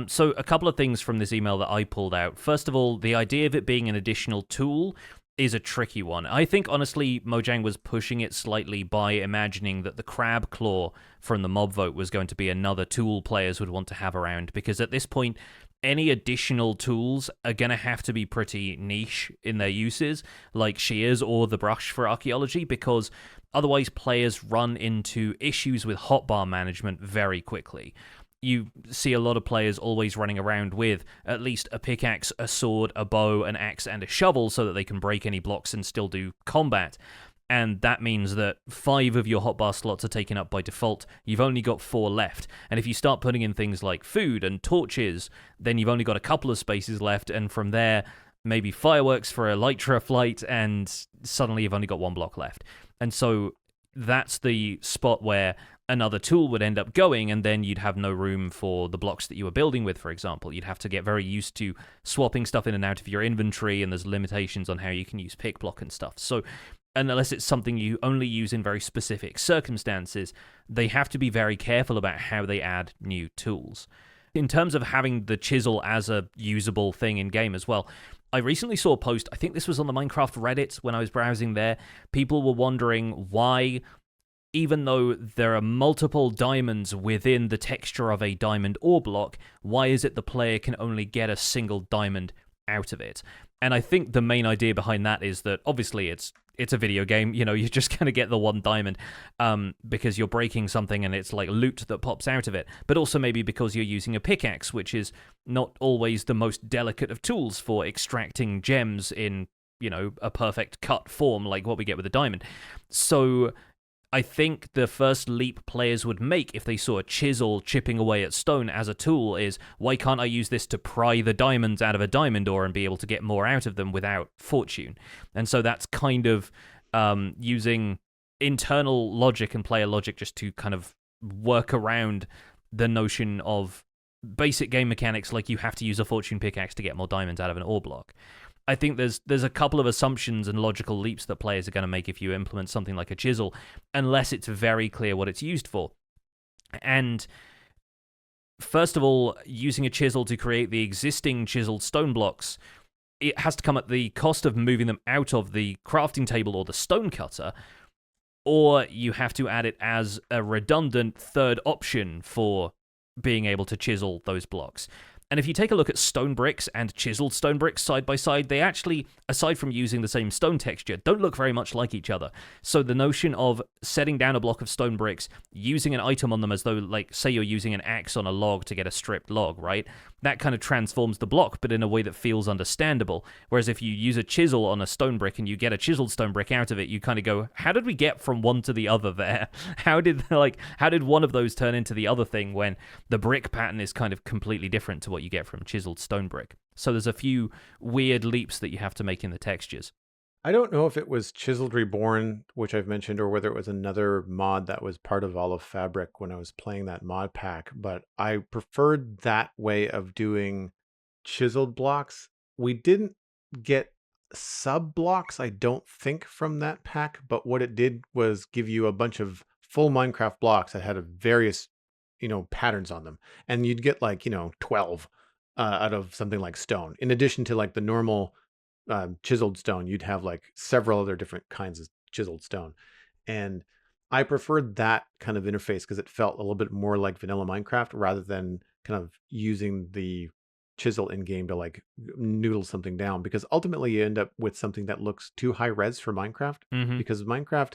So a couple of things from this email that I pulled out. First of all, the idea of it being an additional tool is a tricky one. I think, honestly, Mojang was pushing it slightly by imagining that the crab claw from the mob vote was going to be another tool players would want to have around, because at this point, any additional tools are going to have to be pretty niche in their uses, like shears or the brush for archaeology, because otherwise players run into issues with hotbar management very quickly. You see a lot of players always running around with at least a pickaxe, a sword, a bow, an axe, and a shovel so that they can break any blocks and still do combat. And that means that 5 of your hotbar slots are taken up by default. You've only got 4 left. And if you start putting in things like food and torches, then you've only got a couple of spaces left. And from there, maybe fireworks for a Elytra flight, and suddenly you've only got 1 block left. And so that's the spot where another tool would end up going, and then you'd have no room for the blocks that you were building with, for example. You'd have to get very used to swapping stuff in and out of your inventory, and there's limitations on how you can use pick block and stuff. So unless it's something you only use in very specific circumstances, they have to be very careful about how they add new tools. In terms of having the chisel as a usable thing in-game as well, I recently saw a post, I think this was on the Minecraft Reddit when I was browsing there. People were wondering why, even though there are multiple diamonds within the texture of a diamond ore block, why is it the player can only get a single diamond out of it? And I think the main idea behind that is that obviously it's a video game, you're just going to get the 1 diamond because you're breaking something and it's like loot that pops out of it. But also maybe because you're using a pickaxe, which is not always the most delicate of tools for extracting gems in, a perfect cut form like what we get with a diamond. So I think the first leap players would make if they saw a chisel chipping away at stone as a tool is, why can't I use this to pry the diamonds out of a diamond ore and be able to get more out of them without fortune? And so that's kind of using internal logic and player logic just to kind of work around the notion of basic game mechanics, like you have to use a fortune pickaxe to get more diamonds out of an ore block. I think there's a couple of assumptions and logical leaps that players are going to make if you implement something like a chisel, unless it's very clear what it's used for. And first of all, using a chisel to create the existing chiseled stone blocks it has to come at the cost of moving them out of the crafting table or the stone cutter, or you have to add it as a redundant third option for being able to chisel those blocks. And if you take a look at stone bricks and chiseled stone bricks side by side, they actually, aside from using the same stone texture, don't look very much like each other. So the notion of setting down a block of stone bricks, using an item on them as though, like, say you're using an axe on a log to get a stripped log, right? That kind of transforms the block, but in a way that feels understandable. Whereas if you use a chisel on a stone brick and you get a chiseled stone brick out of it, you kind of go, how did we get from one to the other there? How did one of those turn into the other thing when the brick pattern is kind of completely different to what you get from chiseled stone brick? So there's a few weird leaps that you have to make in the textures. I don't know if it was Chiseled Reborn, which I've mentioned, or whether it was another mod that was part of All of Fabric when I was playing that mod pack, but I preferred that way of doing chiseled blocks. We didn't get sub blocks, I don't think, from that pack, but what it did was give you a bunch of full Minecraft blocks that had a various, patterns on them. And you'd get 12 out of something like stone. In addition to like the normal chiseled stone, you'd have like several other different kinds of chiseled stone. And I preferred that kind of interface because it felt a little bit more like vanilla Minecraft rather than kind of using the chisel in game to like noodle something down, because ultimately you end up with something that looks too high res for Minecraft. Because Minecraft,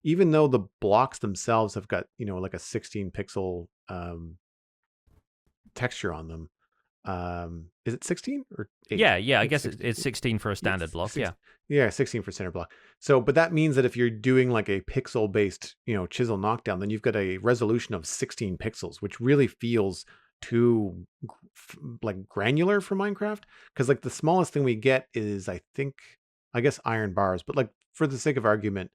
even though the blocks themselves have got, like a 16 pixel texture on them, is it 16 or 8? Yeah, I guess it's 16 for a standard block. 16 for center block. So, but that means that if you're doing like a pixel based, chisel knockdown, then you've got a resolution of 16 pixels, which really feels too like granular for Minecraft. Because like the smallest thing we get is, I guess iron bars, but like for the sake of argument,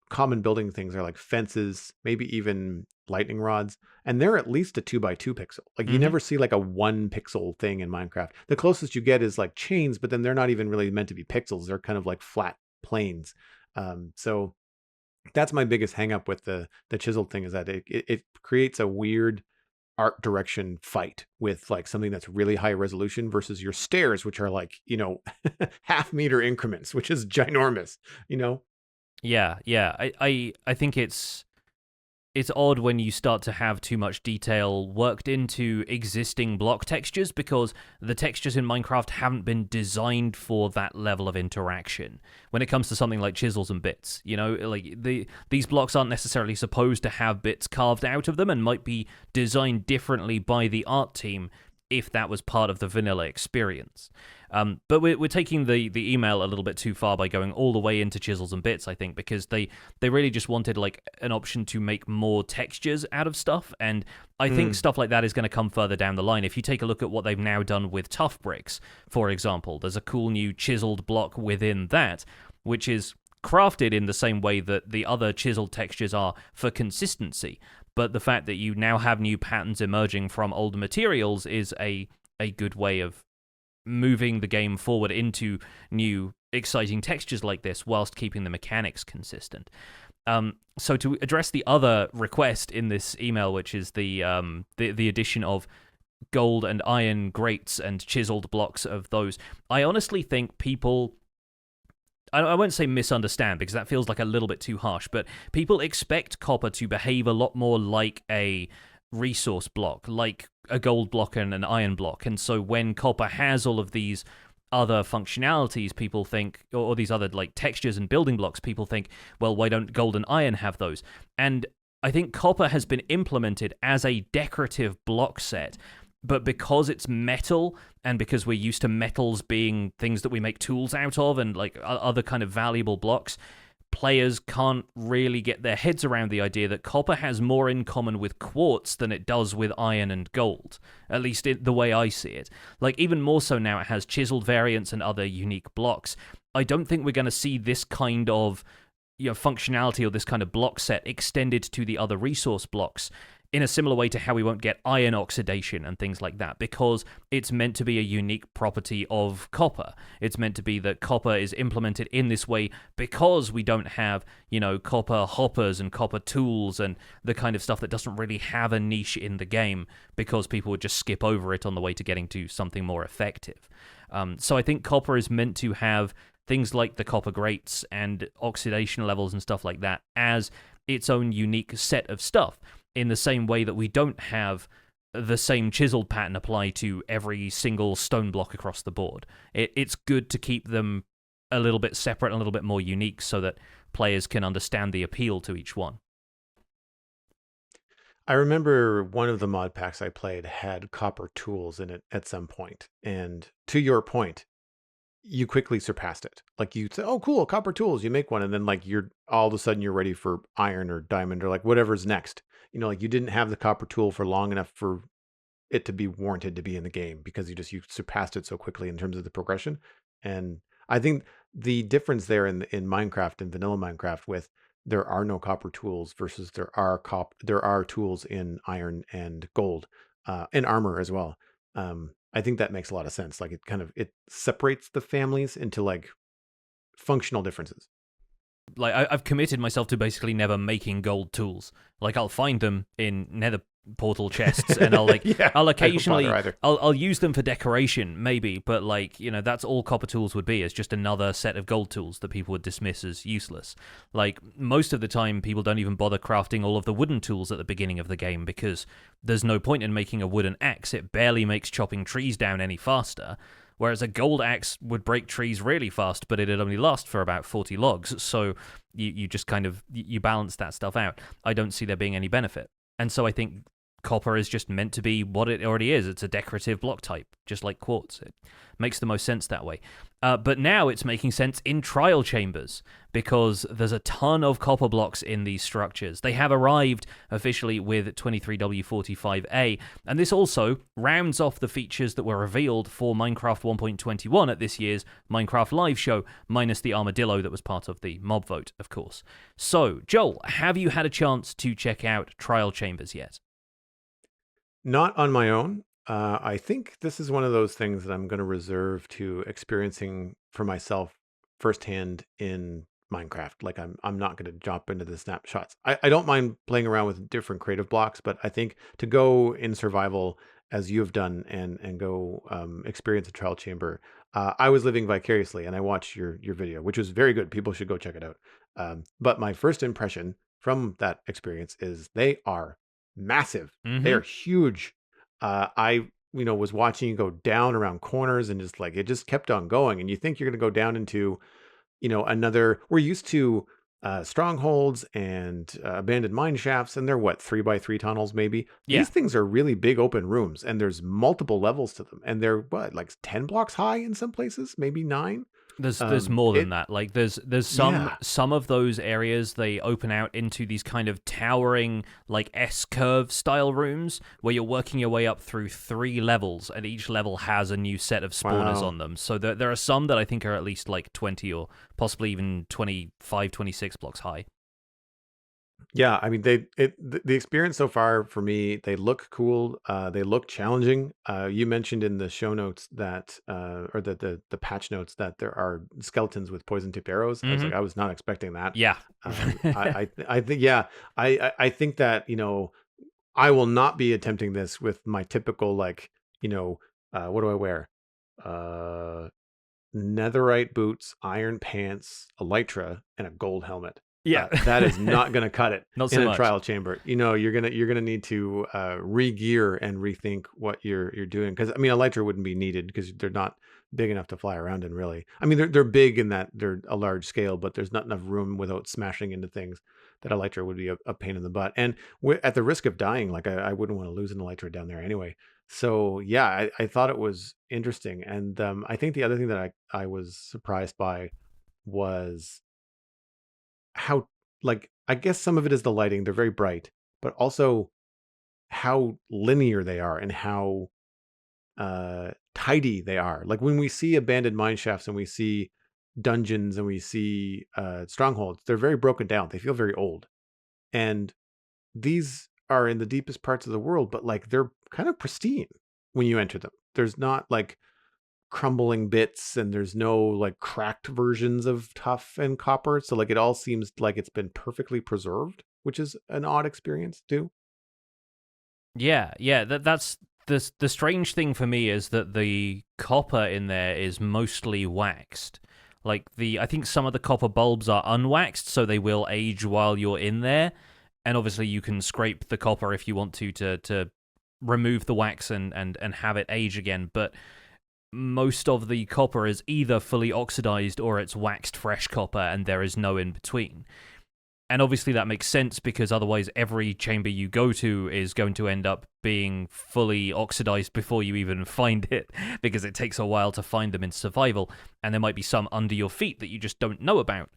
common building things are like fences, maybe even lightning rods, and they're at least a 2x2 pixel. Like you never see like a 1 pixel thing in Minecraft. The closest you get is like chains, but then they're not even really meant to be pixels. They're kind of like flat planes. So that's my biggest hang up with the chiseled thing, is that it creates a weird art direction fight with like something that's really high resolution versus your stairs, which are like, half meter increments, which is ginormous, Yeah. I think it's odd when you start to have too much detail worked into existing block textures, because the textures in Minecraft haven't been designed for that level of interaction. When it comes to something like chisels and bits, like these blocks aren't necessarily supposed to have bits carved out of them, and might be designed differently by the art team if that was part of the vanilla experience. But we're taking the email a little bit too far by going all the way into chisels and bits, I think, because they really just wanted like an option to make more textures out of stuff. And I think stuff like that is going to come further down the line. If you take a look at what they've now done with tough bricks, for example, there's a cool new chiseled block within that, which is crafted in the same way that the other chiseled textures are for consistency. But the fact that you now have new patterns emerging from old materials is a good way of moving the game forward into new exciting textures like this whilst keeping the mechanics consistent. So to address the other request in this email, which is the addition of gold and iron grates and chiseled blocks of those, I honestly think people, I won't say misunderstand because that feels like a little bit too harsh, but people expect copper to behave a lot more like a resource block, like a gold block and an iron block. And so when copper has all of these other functionalities, people think, or these other like textures and building blocks, people think, well, why don't gold and iron have those? And I think copper has been implemented as a decorative block set, but because it's metal and because we're used to metals being things that we make tools out of and like other kind of valuable blocks, players can't really get their heads around the idea that copper has more in common with quartz than it does with iron and gold, at least the way I see it. Like, even more so now, it has chiseled variants and other unique blocks. I don't think we're going to see this kind of functionality or this kind of block set extended to the other resource blocks in a similar way to how we won't get iron oxidation and things like that, because it's meant to be a unique property of copper. It's meant to be that copper is implemented in this way because we don't have, copper hoppers and copper tools and the kind of stuff that doesn't really have a niche in the game, because people would just skip over it on the way to getting to something more effective. So I think copper is meant to have things like the copper grates and oxidation levels and stuff like that as its own unique set of stuff, in the same way that we don't have the same chiseled pattern apply to every single stone block across the board. It's good to keep them a little bit separate, a little bit more unique, so that players can understand the appeal to each one. I remember one of the mod packs I played had copper tools in it at some point. And to your point, you quickly surpassed it. Like you say, oh, cool, copper tools, you make one. And then like you're all of a sudden you're ready for iron or diamond or like whatever's next. Like you didn't have the copper tool for long enough for it to be warranted to be in the game, because you surpassed it so quickly in terms of the progression. And I think the difference there in Minecraft and vanilla Minecraft, with there are no copper tools versus there are tools in iron and gold, and armor as well. I think that makes a lot of sense. Like it separates the families into like functional differences. Like I've committed myself to basically never making gold tools. Like I'll find them in nether portal chests, and I'll I'll occasionally I'll use them for decoration maybe, but like that's all copper tools would be, is just another set of gold tools that people would dismiss as useless. Like most of the time people don't even bother crafting all of the wooden tools at the beginning of the game, because there's no point in making a wooden axe. It barely makes chopping trees down any faster. Whereas a gold axe would break trees really fast, but it'd only last for about 40 logs. So you just kind of, you balance that stuff out. I don't see there being any benefit. And so I think copper is just meant to be what it already is. It's a decorative block type, just like quartz. It makes the most sense that way. But now it's making sense in trial chambers, because there's a ton of copper blocks in these structures. They have arrived officially with 23W45A, and this also rounds off the features that were revealed for Minecraft 1.21 at this year's Minecraft Live show, minus the armadillo that was part of the mob vote, of course. So, Joel, have you had a chance to check out trial chambers yet? Not on my own. I think this is one of those things that I'm going to reserve to experiencing for myself firsthand in Minecraft. Like I'm not going to jump into the snapshots. I don't mind playing around with different creative blocks, but I think to go in survival as you have done and go experience a trial chamber. I was living vicariously, and I watched your video, which was very good. People should go check it out. But my first impression from that experience is they are massive. Mm-hmm. They are huge. I was watching you go down around corners, and just like it just kept on going, and you think you're going to go down into another. We're used to strongholds and abandoned mine shafts, and they're what, 3x3 tunnels maybe. Yeah. These things are really big open rooms, and there's multiple levels to them, and they're what, like 10 blocks high in some places, maybe 9. There's more than that. Like there's some of those areas, they open out into these kind of towering like S-curve style rooms where you're working your way up through 3 levels, and each level has a new set of spawners on them. So there are some that I think are at least like 20 or possibly even 25, 26 blocks high. Yeah, I mean the experience so far for me, they look cool. They look challenging. You mentioned in the show notes that, or the patch notes, that there are skeletons with poison tip arrows. I was like, I was not expecting that. Yeah. I think I think that I will not be attempting this with my typical like what do I wear? Netherite boots, iron pants, elytra, and a gold helmet. Yeah, that is not going to cut it not in so a much. trial chamber. You're gonna need to re-gear and rethink what you're doing, because I mean, elytra wouldn't be needed because they're not big enough to fly around in. Really, I mean, they're big in that they're a large scale, but there's not enough room without smashing into things. That elytra would be a pain in the butt, and at the risk of dying, like I wouldn't want to lose an elytra down there anyway. So yeah, I thought it was interesting, and I think the other thing that I was surprised by was how, like, I guess some of it is the lighting. They're very bright, but also how linear they are and how tidy they are. Like when we see abandoned mine shafts and we see dungeons and we see strongholds, they're very broken down. They feel very old. And these are in the deepest parts of the world, but like they're kind of pristine when you enter them. There's not like crumbling bits, and there's no like cracked versions of tuff and copper. So like it all seems like it's been perfectly preserved, which is an odd experience too. Yeah. That's the strange thing for me is that the copper in there is mostly waxed. Like I think some of the copper bulbs are unwaxed, so they will age while you're in there. And obviously, you can scrape the copper if you want to remove the wax and have it age again. But most of the copper is either fully oxidized or it's waxed fresh copper, and there is no in between. And obviously that makes sense because otherwise every chamber you go to is going to end up being fully oxidized before you even find it, because it takes a while to find them in survival, and there might be some under your feet that you just don't know about.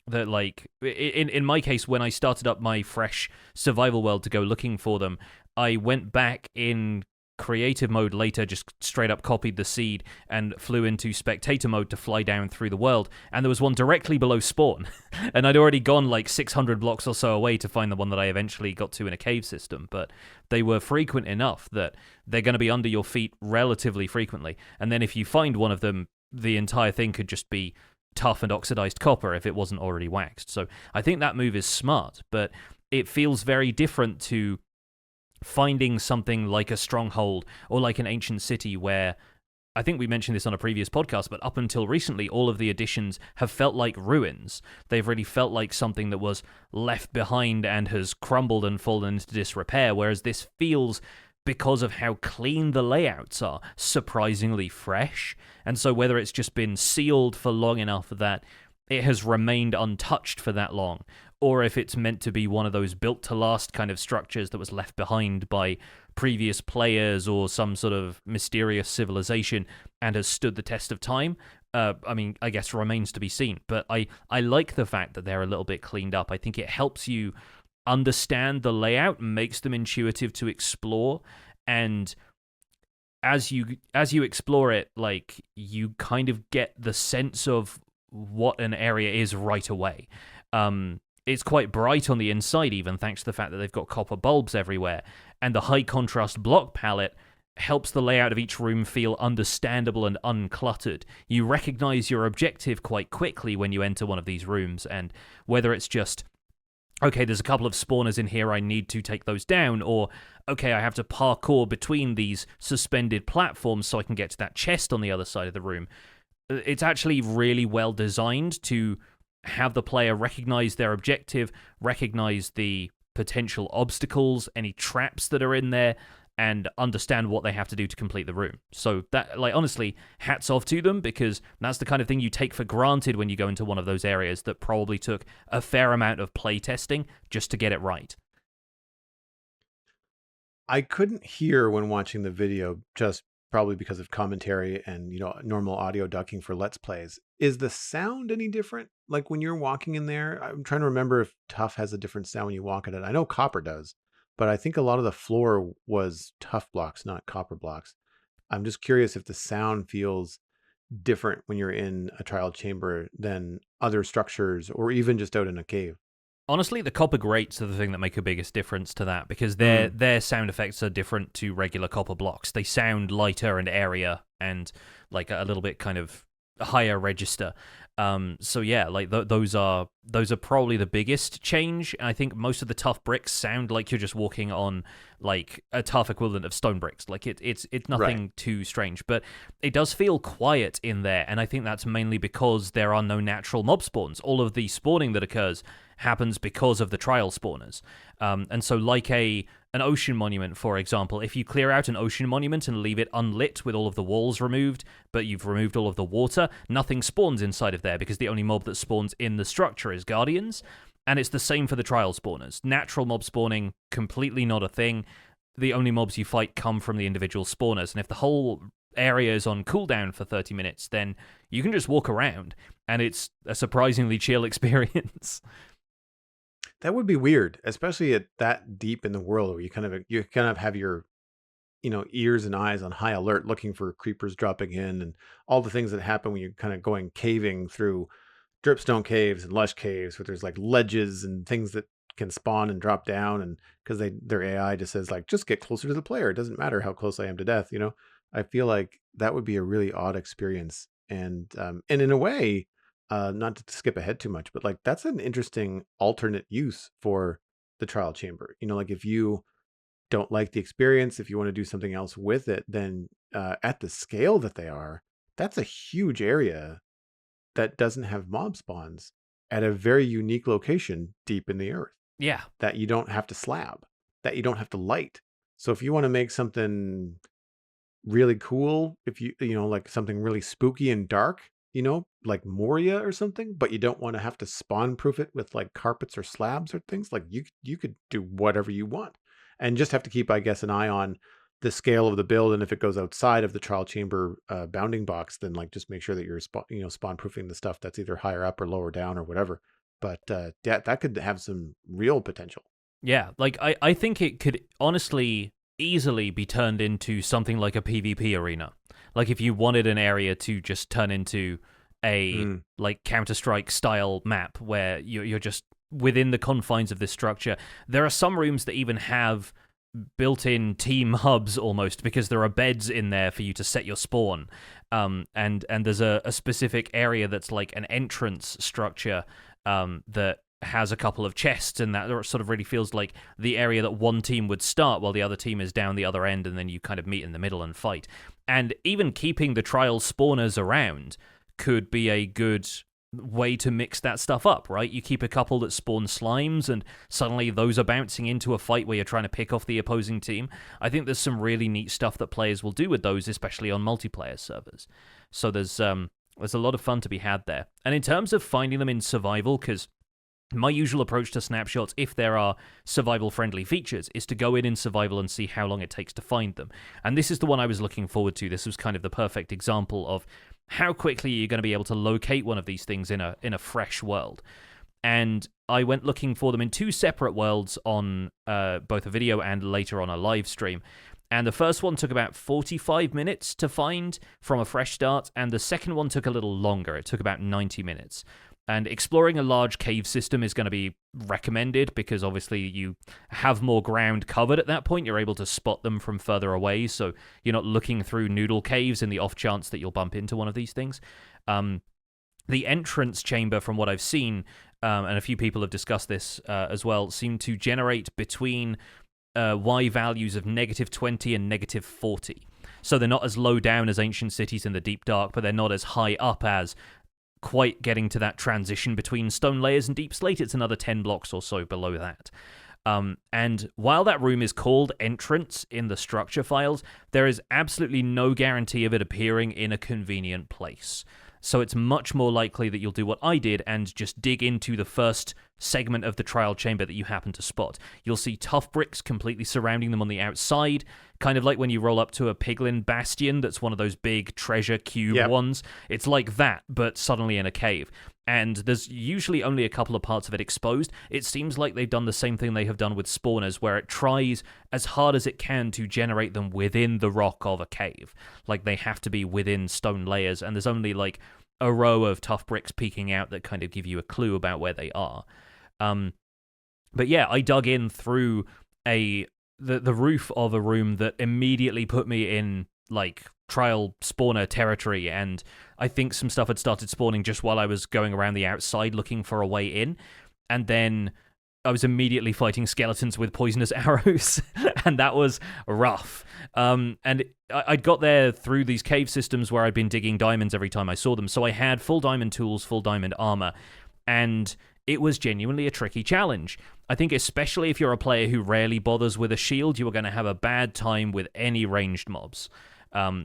That like in my case, when I started up my fresh survival world to go looking for them, I went back in creative mode later, just straight up copied the seed and flew into spectator mode to fly down through the world, and there was one directly below spawn. And I'd already gone like 600 blocks or so away to find the one that I eventually got to in a cave system, but they were frequent enough that they're going to be under your feet relatively frequently. And then if you find one of them, the entire thing could just be tough and oxidized copper if it wasn't already waxed. So I think that move is smart, but it feels very different to finding something like a stronghold or like an ancient city, where I think we mentioned this on a previous podcast, but up until recently, all of the additions have felt like ruins. They've really felt like something that was left behind and has crumbled and fallen into disrepair, whereas this feels, because of how clean the layouts are, surprisingly fresh. And so whether it's just been sealed for long enough that it has remained untouched for that long, or if it's meant to be one of those built-to-last kind of structures that was left behind by previous players or some sort of mysterious civilization and has stood the test of time, I mean, I guess remains to be seen. But I like the fact that they're a little bit cleaned up. I think it helps you understand the layout, makes them intuitive to explore, and as you explore it, like, you kind of get the sense of what an area is right away. It's quite bright on the inside, even thanks to the fact that they've got copper bulbs everywhere, and the high contrast block palette helps the layout of each room feel understandable and uncluttered. You recognize your objective quite quickly when you enter one of these rooms, and whether it's just, okay, there's a couple of spawners in here, I need to take those down, or, okay, I have to parkour between these suspended platforms so I can get to that chest on the other side of the room. It's actually really well designed to have the player recognize their objective, recognize the potential obstacles, any traps that are in there, and understand what they have to do to complete the room. So that, like, honestly, hats off to them, because that's the kind of thing you take for granted when you go into one of those areas that probably took a fair amount of play testing just to get it right. I couldn't hear when watching the video, just probably because of commentary and, normal audio ducking for Let's Plays. Is the sound any different? Like when you're walking in there, I'm trying to remember if Tuff has a different sound when you walk in it. I know Copper does, but I think a lot of the floor was Tuff blocks, not copper blocks. I'm just curious if the sound feels different when you're in a trial chamber than other structures, or even just out in a cave. Honestly, the copper grates are the thing that make the biggest difference to that, because their sound effects are different to regular copper blocks. They sound lighter and airier and like a little bit kind of higher register. So yeah, like those are probably the biggest change. And I think most of the tough bricks sound like you're just walking on like a tough equivalent of stone bricks. Like it's nothing too strange, but it does feel quiet in there. And I think that's mainly because there are no natural mob spawns. All of the spawning that occurs happens because of the trial spawners. And so like an ocean monument, for example, if you clear out an ocean monument and leave it unlit with all of the walls removed, but you've removed all of the water, nothing spawns inside of there, because the only mob that spawns in the structure is guardians. And it's the same for the trial spawners. Natural mob spawning, completely not a thing. The only mobs you fight come from the individual spawners. And if the whole area is on cooldown for 30 minutes, then you can just walk around, and it's a surprisingly chill experience. That would be weird, especially at that deep in the world, where you kind of have your, ears and eyes on high alert, looking for creepers dropping in and all the things that happen when you're kind of going caving through dripstone caves and lush caves, where there's like ledges and things that can spawn and drop down, and because their AI just says like, just get closer to the player. It doesn't matter how close I am to death. I feel like that would be a really odd experience, and in a way, not to skip ahead too much, but like that's an interesting alternate use for the trial chamber. Like if you don't like the experience, if you want to do something else with it, then at the scale that they are, that's a huge area that doesn't have mob spawns at a very unique location deep in the earth. Yeah. That you don't have to slab, that you don't have to light. So if you want to make something really cool, if like something really spooky and dark, like Moria or something, but you don't want to have to spawn proof it with like carpets or slabs or things, like you could do whatever you want, and just have to keep, I guess, an eye on the scale of the build, and if it goes outside of the trial chamber bounding box, then like just make sure that you're spawn proofing the stuff that's either higher up or lower down or whatever. But that could have some real potential. Yeah, like I think it could honestly easily be turned into something like a PvP arena. Like if you wanted an area to just turn into a like Counter-Strike style map where you're just within the confines of this structure. There are some rooms that even have built-in team hubs almost, because there are beds in there for you to set your spawn. And there's a specific area that's like an entrance structure that has a couple of chests, and that sort of really feels like the area that one team would start while the other team is down the other end, and then you kind of meet in the middle and fight. And even keeping the trial spawners around could be a good way to mix that stuff up, right? You keep a couple that spawn slimes, and suddenly those are bouncing into a fight where you're trying to pick off the opposing team. I think there's some really neat stuff that players will do with those, especially on multiplayer servers. So there's a lot of fun to be had there. And in terms of finding them in survival, because my usual approach to snapshots, if there are survival-friendly features, is to go in survival and see how long it takes to find them. And this is the one I was looking forward to. This was kind of the perfect example of how quickly you're going to be able to locate one of these things in a fresh world. And I went looking for them in two separate worlds on both a video and later on a live stream. And the first one took about 45 minutes to find from a fresh start, and the second one took a little longer. It took about 90 minutes. And exploring a large cave system is going to be recommended because obviously you have more ground covered at that point. You're able to spot them from further away, so you're not looking through noodle caves in the off chance that you'll bump into one of these things. The entrance chamber, from what I've seen, and a few people have discussed this as well, seem to generate between Y values of -20 and -40. So they're not as low down as ancient cities in the deep dark, but they're not as high up as quite getting to that transition between stone layers and deep slate. It's another 10 blocks or so below that. And while that room is called entrance in the structure files, there is absolutely no guarantee of it appearing in a convenient place. So it's much more likely that you'll do what I did and just dig into the first segment of the trial chamber that you happen to spot. You'll see tough bricks completely surrounding them on the outside, kind of like when you roll up to a piglin bastion that's one of those big treasure cube ones. It's like that, but suddenly in a cave. And there's usually only a couple of parts of it exposed. It seems like they've done the same thing they have done with spawners, where it tries as hard as it can to generate them within the rock of a cave. Like, they have to be within stone layers, and there's only like a row of tough bricks peeking out that kind of give you a clue about where they are. But yeah, I dug in through the roof of a room that immediately put me in like trial spawner territory, and I think some stuff had started spawning just while I was going around the outside looking for a way in, and then I was immediately fighting skeletons with poisonous arrows, and that was rough. And I'd got there through these cave systems where I'd been digging diamonds every time I saw them, so I had full diamond tools, full diamond armor, and it was genuinely a tricky challenge. I think especially if you're a player who rarely bothers with a shield, you are going to have a bad time with any ranged mobs.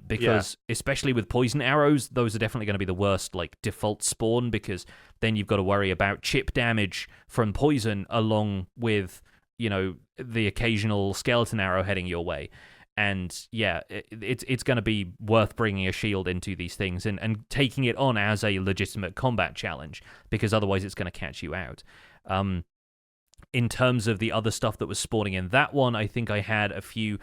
Because especially with poison arrows, those are definitely going to be the worst, like, default spawn, because then you've got to worry about chip damage from poison along with, you know, the occasional skeleton arrow heading your way. And yeah, it's going to be worth bringing a shield into these things and taking it on as a legitimate combat challenge, because otherwise it's going to catch you out. In terms of the other stuff that was spawning in that one, I think I had a few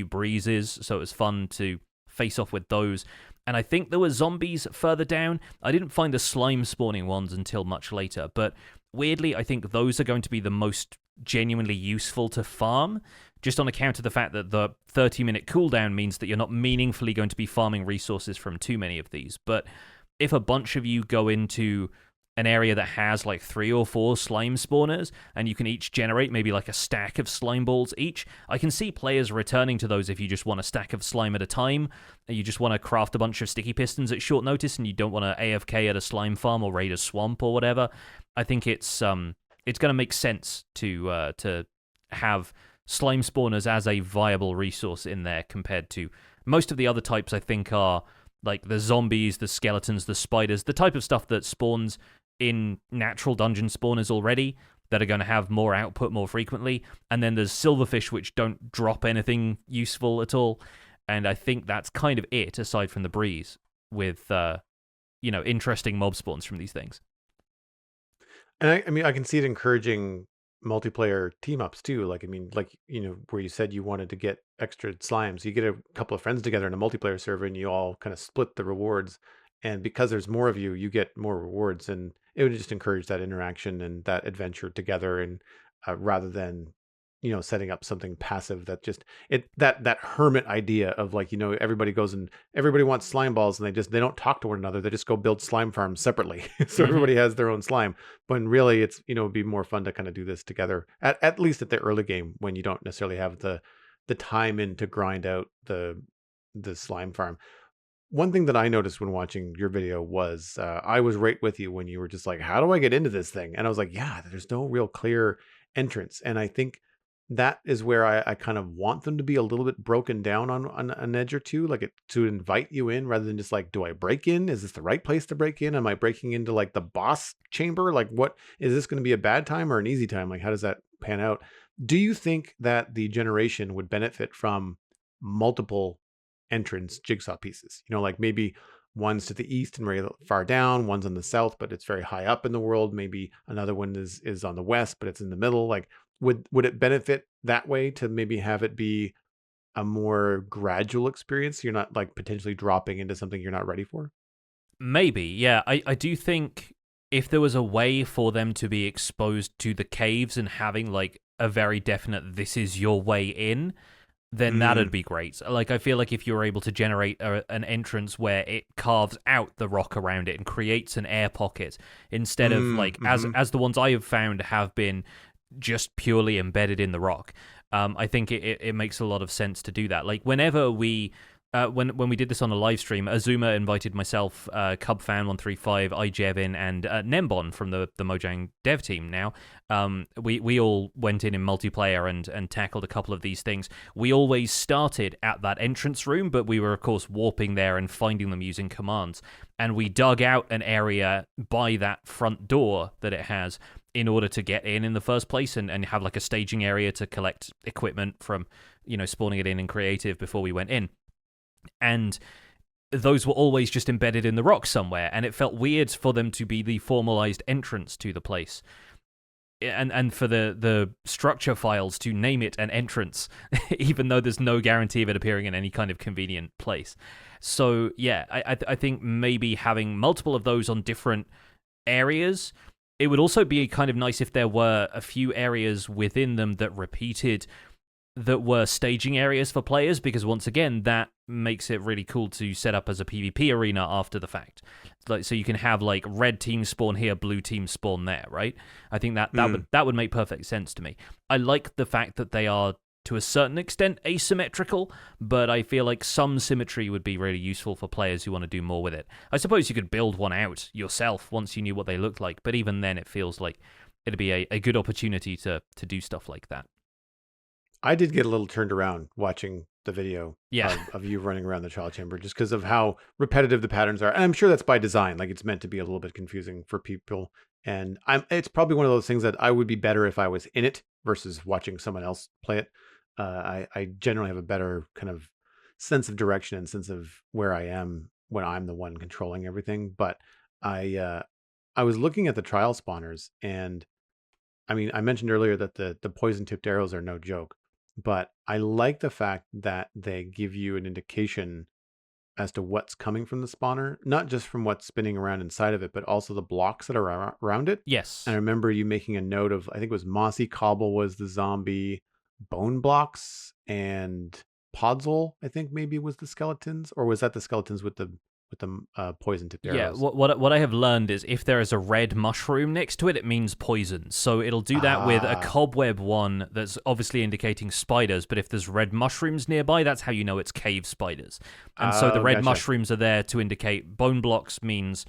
breezes, so it was fun to face off with those. And I think there were zombies further down. I didn't find the slime spawning ones until much later, but weirdly, I think those are going to be the most genuinely useful to farm, just on account of the fact that the 30-minute cooldown means that you're not meaningfully going to be farming resources from too many of these. But if a bunch of you go into an area that has like 3 or 4 slime spawners, and you can each generate maybe like a stack of slime balls each, I can see players returning to those if you just want a stack of slime at a time, and you just want to craft a bunch of sticky pistons at short notice, and you don't want to AFK at a slime farm or raid a swamp or whatever. I think it's going to make sense to have slime spawners as a viable resource in there compared to most of the other types. I think are like the zombies, the skeletons, the spiders, the type of stuff that spawns in natural dungeon spawners already that are going to have more output more frequently. And then there's silverfish, which don't drop anything useful at all. And I think that's kind of it, aside from the breeze, with interesting mob spawns from these things. And I mean, I can see it encouraging multiplayer team ups too. Like, I mean, like, where you said you wanted to get extra slimes, you get a couple of friends together in a multiplayer server and you all kind of split the rewards. And because there's more of you, you get more rewards, and it would just encourage that interaction and that adventure together. And rather than, setting up something passive that just that hermit idea of like, everybody goes and everybody wants slime balls and they don't talk to one another. They just go build slime farms separately. So everybody has their own slime. When really it's, it'd be more fun to kind of do this together at least at the early game when you don't necessarily have the time in to grind out the slime farm. One thing that I noticed when watching your video was I was right with you when you were just like, how do I get into this thing? And I was like, yeah, there's no real clear entrance. And I think that is where I kind of want them to be a little bit broken down on an edge or two, like to invite you in rather than just like, do I break in? Is this the right place to break in? Am I breaking into like the boss chamber? Like, what is this going to be, a bad time or an easy time? Like, how does that pan out? Do you think that the generation would benefit from multiple entrance jigsaw pieces? Like maybe one's to the east and very far down, one's on the south, but it's very high up in the world. Maybe another one is on the west, but it's in the middle. Like, would it benefit that way to maybe have it be a more gradual experience? You're not like potentially dropping into something you're not ready for? Maybe, yeah. I do think if there was a way for them to be exposed to the caves and having like a very definite, this is your way in, then that'd be great. Like, I feel like if you're able to generate an entrance where it carves out the rock around it and creates an air pocket instead of like as the ones I have found have been just purely embedded in the rock, I think it makes a lot of sense to do that. Like whenever we when we did this on a live stream, Azuma invited myself, Cubfan135, iJevin, and Nembon from the Mojang dev team now. We all went in multiplayer and tackled a couple of these things. We always started at that entrance room, but we were, of course, warping there and finding them using commands. And we dug out an area by that front door that it has in order to get in the first place and have like a staging area to collect equipment from, spawning it in creative before we went in. And those were always just embedded in the rock somewhere, and it felt weird for them to be the formalized entrance to the place. And for the structure files to name it an entrance, even though there's no guarantee of it appearing in any kind of convenient place. So, yeah, I think maybe having multiple of those on different areas. It would also be kind of nice if there were a few areas within them that repeated, that were staging areas for players, because once again, that makes it really cool to set up as a PvP arena after the fact. Like, so you can have like red team spawn here, blue team spawn there, right? I think that would make perfect sense to me. I like the fact that they are to a certain extent asymmetrical, but I feel like some symmetry would be really useful for players who want to do more with it. I suppose you could build one out yourself once you knew what they looked like, but even then it feels like it'd be a good opportunity to do stuff like that. I did get a little turned around watching the video of you running around the trial chamber, just because of how repetitive the patterns are. And I'm sure that's by design. Like, it's meant to be a little bit confusing for people. And it's probably one of those things that I would be better if I was in it versus watching someone else play it. I generally have a better kind of sense of direction and sense of where I am when I'm the one controlling everything. But I was looking at the trial spawners, and I mean, I mentioned earlier that the poison tipped arrows are no joke, but I like the fact that they give you an indication as to what's coming from the spawner, not just from what's spinning around inside of it, but also the blocks that are around it. Yes. And I remember you making a note of, I think it was mossy cobble was the zombie, bone blocks, and podzol, I think maybe was the skeletons, or was that the skeletons with the poison tipped arrows? Yeah, what I have learned is if there is a red mushroom next to it, it means poison. So it'll do that with a cobweb one that's obviously indicating spiders, but if there's red mushrooms nearby, that's how you know it's cave spiders. And so the red mushrooms are there to indicate bone blocks means,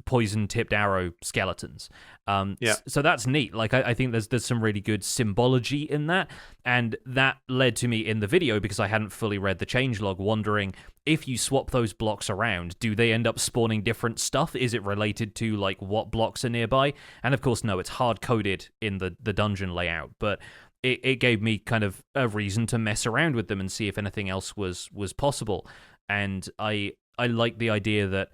poison tipped arrow skeletons. So that's neat. Like I think there's some really good symbology in that, and that led to me in the video, because I hadn't fully read the changelog, wondering if you swap those blocks around, do they end up spawning different stuff? Is it related to like what blocks are nearby? And of course, no, it's hard coded in the dungeon layout, but it gave me kind of a reason to mess around with them and see if anything else was possible. And I like the idea that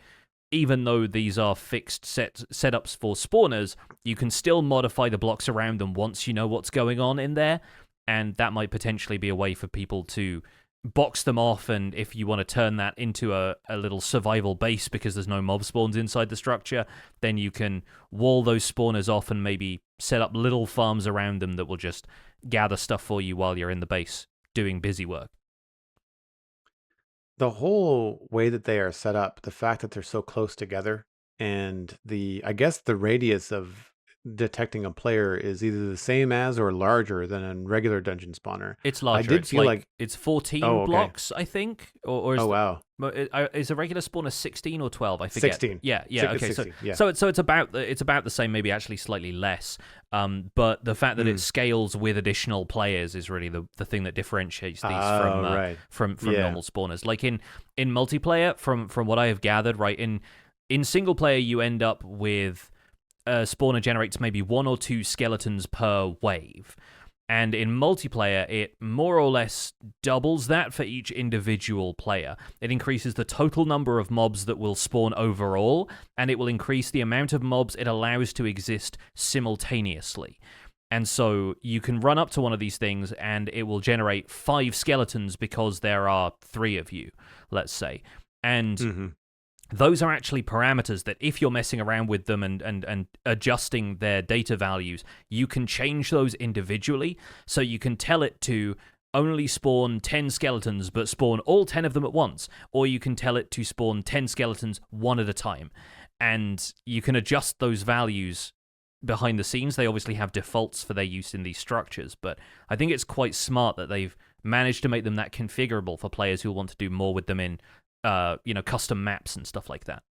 even though these are fixed setups for spawners, you can still modify the blocks around them once you know what's going on in there, and that might potentially be a way for people to box them off, and if you want to turn that into a little survival base because there's no mob spawns inside the structure, then you can wall those spawners off and maybe set up little farms around them that will just gather stuff for you while you're in the base doing busy work. The whole way that they are set up, the fact that they're so close together, and I guess the radius of detecting a player is either the same as or larger than a regular dungeon spawner. It's larger. I did feel like it's 14 blocks, I think. Or is wow. Is a regular spawner 16 or 12? I forget. 16. Yeah. Okay. 16, so it's about the same, maybe actually slightly less. But the fact that it scales with additional players is really the thing that differentiates these from normal spawners. Like in multiplayer, from what I have gathered, right, in single player you end up with a spawner generates maybe 1 or 2 skeletons per wave. And in multiplayer, it more or less doubles that for each individual player. It increases the total number of mobs that will spawn overall, and it will increase the amount of mobs it allows to exist simultaneously. And so you can run up to one of these things, and it will generate 5 skeletons because there are 3 of you, let's say. And those are actually parameters that if you're messing around with them and adjusting their data values, you can change those individually. So you can tell it to only spawn 10 skeletons, but spawn all 10 of them at once. Or you can tell it to spawn 10 skeletons one at a time. And you can adjust those values behind the scenes. They obviously have defaults for their use in these structures, but I think it's quite smart that they've managed to make them that configurable for players who want to do more with them in custom maps and stuff like that.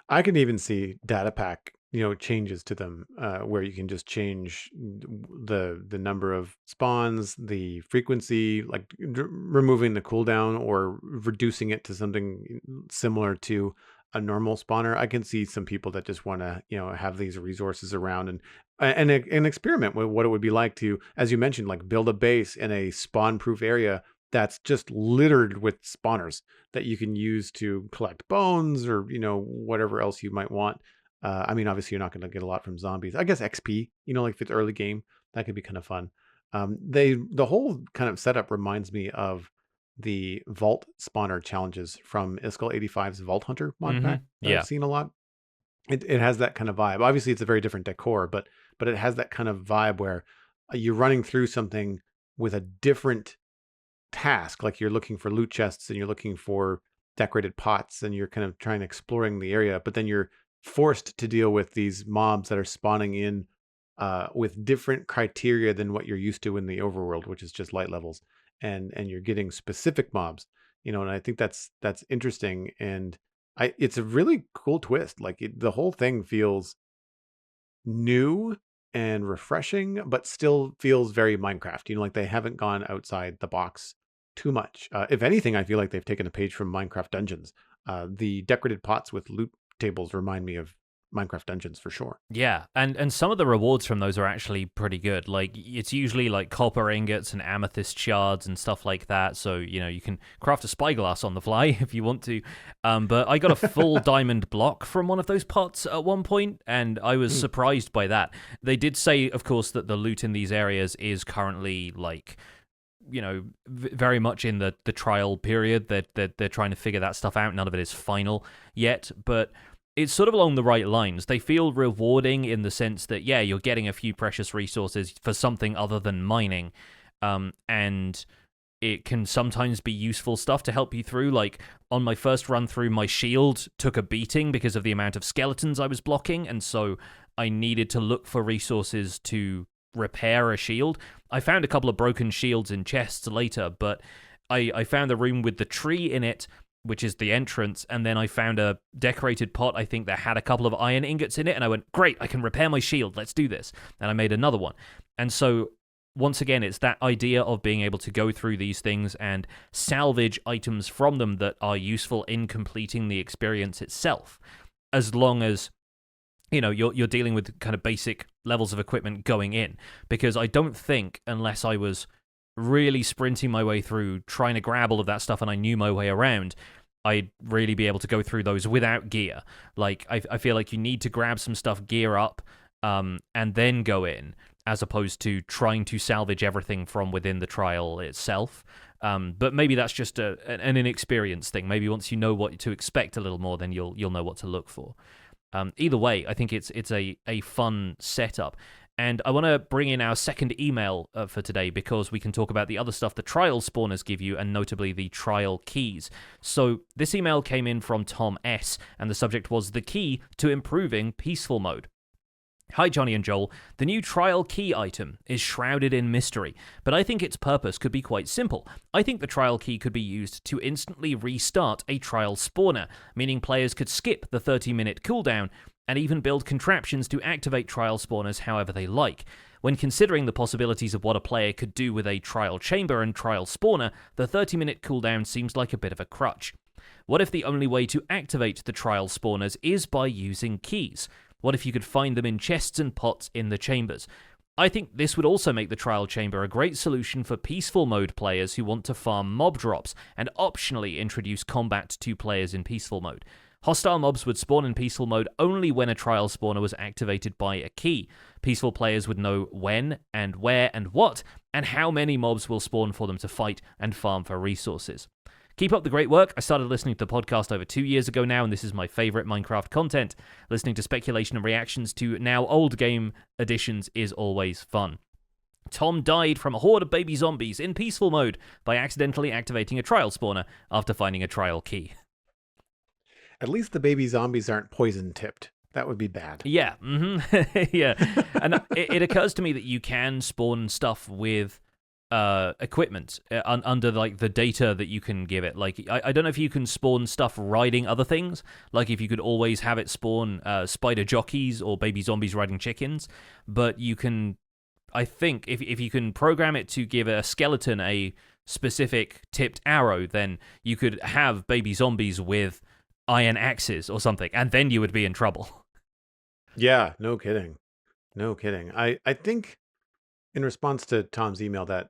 I can even see data pack, changes to them where you can just change the number of spawns, the frequency, like removing the cooldown or reducing it to something similar to a normal spawner. I can see some people that just want to, have these resources around and experiment with what it would be like to, as you mentioned, like build a base in a spawn-proof area that's just littered with spawners that you can use to collect bones or, whatever else you might want. Obviously you're not going to get a lot from zombies. I guess XP, like if it's early game, that could be kind of fun. The whole kind of setup reminds me of the Vault spawner challenges from Iskall 85's Vault Hunter mod pack that I've seen a lot. It has that kind of vibe. Obviously it's a very different decor, but it has that kind of vibe where you're running through something with a different task, like you're looking for loot chests and you're looking for decorated pots and you're kind of exploring the area, but then you're forced to deal with these mobs that are spawning in with different criteria than what you're used to in the overworld, which is just light levels, and you're getting specific mobs, and I think that's interesting, and it's a really cool twist. Like the whole thing feels new and refreshing, but still feels very Minecraft. Like they haven't gone outside the box too much. If anything, I feel like they've taken a page from Minecraft Dungeons. The decorated pots with loot tables remind me of Minecraft Dungeons for sure. Yeah, and some of the rewards from those are actually pretty good. Like it's usually like copper ingots and amethyst shards and stuff like that. So you can craft a spyglass on the fly if you want to. But I got a full diamond block from one of those pots at one point, and I was surprised by that. They did say, of course, that the loot in these areas is currently like very much in the trial period. They're trying to figure that stuff out. None of it is final yet, but it's sort of along the right lines. They feel rewarding in the sense that, yeah, you're getting a few precious resources for something other than mining, and it can sometimes be useful stuff to help you through. Like, on my first run through, my shield took a beating because of the amount of skeletons I was blocking, and so I needed to look for resources to repair a shield. I found a couple of broken shields in chests later, but I found the room with the tree in it, which is the entrance, and then I found a decorated pot, I think, that had a couple of iron ingots in it, and I went, great, I can repair my shield, let's do this. And I made another one. And so, once again, it's that idea of being able to go through these things and salvage items from them that are useful in completing the experience itself, as long as you're dealing with kind of basic levels of equipment going in. Because I don't think, unless I was really sprinting my way through, trying to grab all of that stuff and I knew my way around, I'd really be able to go through those without gear. Like, I feel like you need to grab some stuff, gear up, and then go in, as opposed to trying to salvage everything from within the trial itself. But maybe that's just an inexperienced thing. Maybe once you know what to expect a little more, then you'll know what to look for. Either way, I think it's a fun setup. And I want to bring in our second email for today, because we can talk about the other stuff the trial spawners give you, and notably the trial keys. So this email came in from Tom S., and the subject was the key to improving peaceful mode. Hi, Jonny and Joel. The new trial key item is shrouded in mystery, but I think its purpose could be quite simple. I think the trial key could be used to instantly restart a trial spawner, meaning players could skip the 30-minute cooldown and even build contraptions to activate trial spawners however they like. When considering the possibilities of what a player could do with a trial chamber and trial spawner, the 30-minute cooldown seems like a bit of a crutch. What if the only way to activate the trial spawners is by using keys? What if you could find them in chests and pots in the chambers? I think this would also make the trial chamber a great solution for peaceful mode players who want to farm mob drops, and optionally introduce combat to players in peaceful mode. Hostile mobs would spawn in peaceful mode only when a trial spawner was activated by a key. Peaceful players would know when and where and what, and how many mobs will spawn for them to fight and farm for resources. Keep up the great work. I started listening to the podcast over 2 years ago now, and this is my favorite Minecraft content. Listening to speculation and reactions to now old game editions is always fun. Tom died from a horde of baby zombies in peaceful mode by accidentally activating a trial spawner after finding a trial key. At least the baby zombies aren't poison tipped. That would be bad. Yeah. Yeah. And it occurs to me that you can spawn stuff with equipment under like the data that you can give it. Like, I don't know if you can spawn stuff riding other things, like if you could always have it spawn spider jockeys or baby zombies riding chickens, but you can, I think, if you can program it to give a skeleton a specific tipped arrow, then you could have baby zombies with iron axes or something, and then you would be in trouble. Yeah, no kidding. No kidding. I think in response to Tom's email that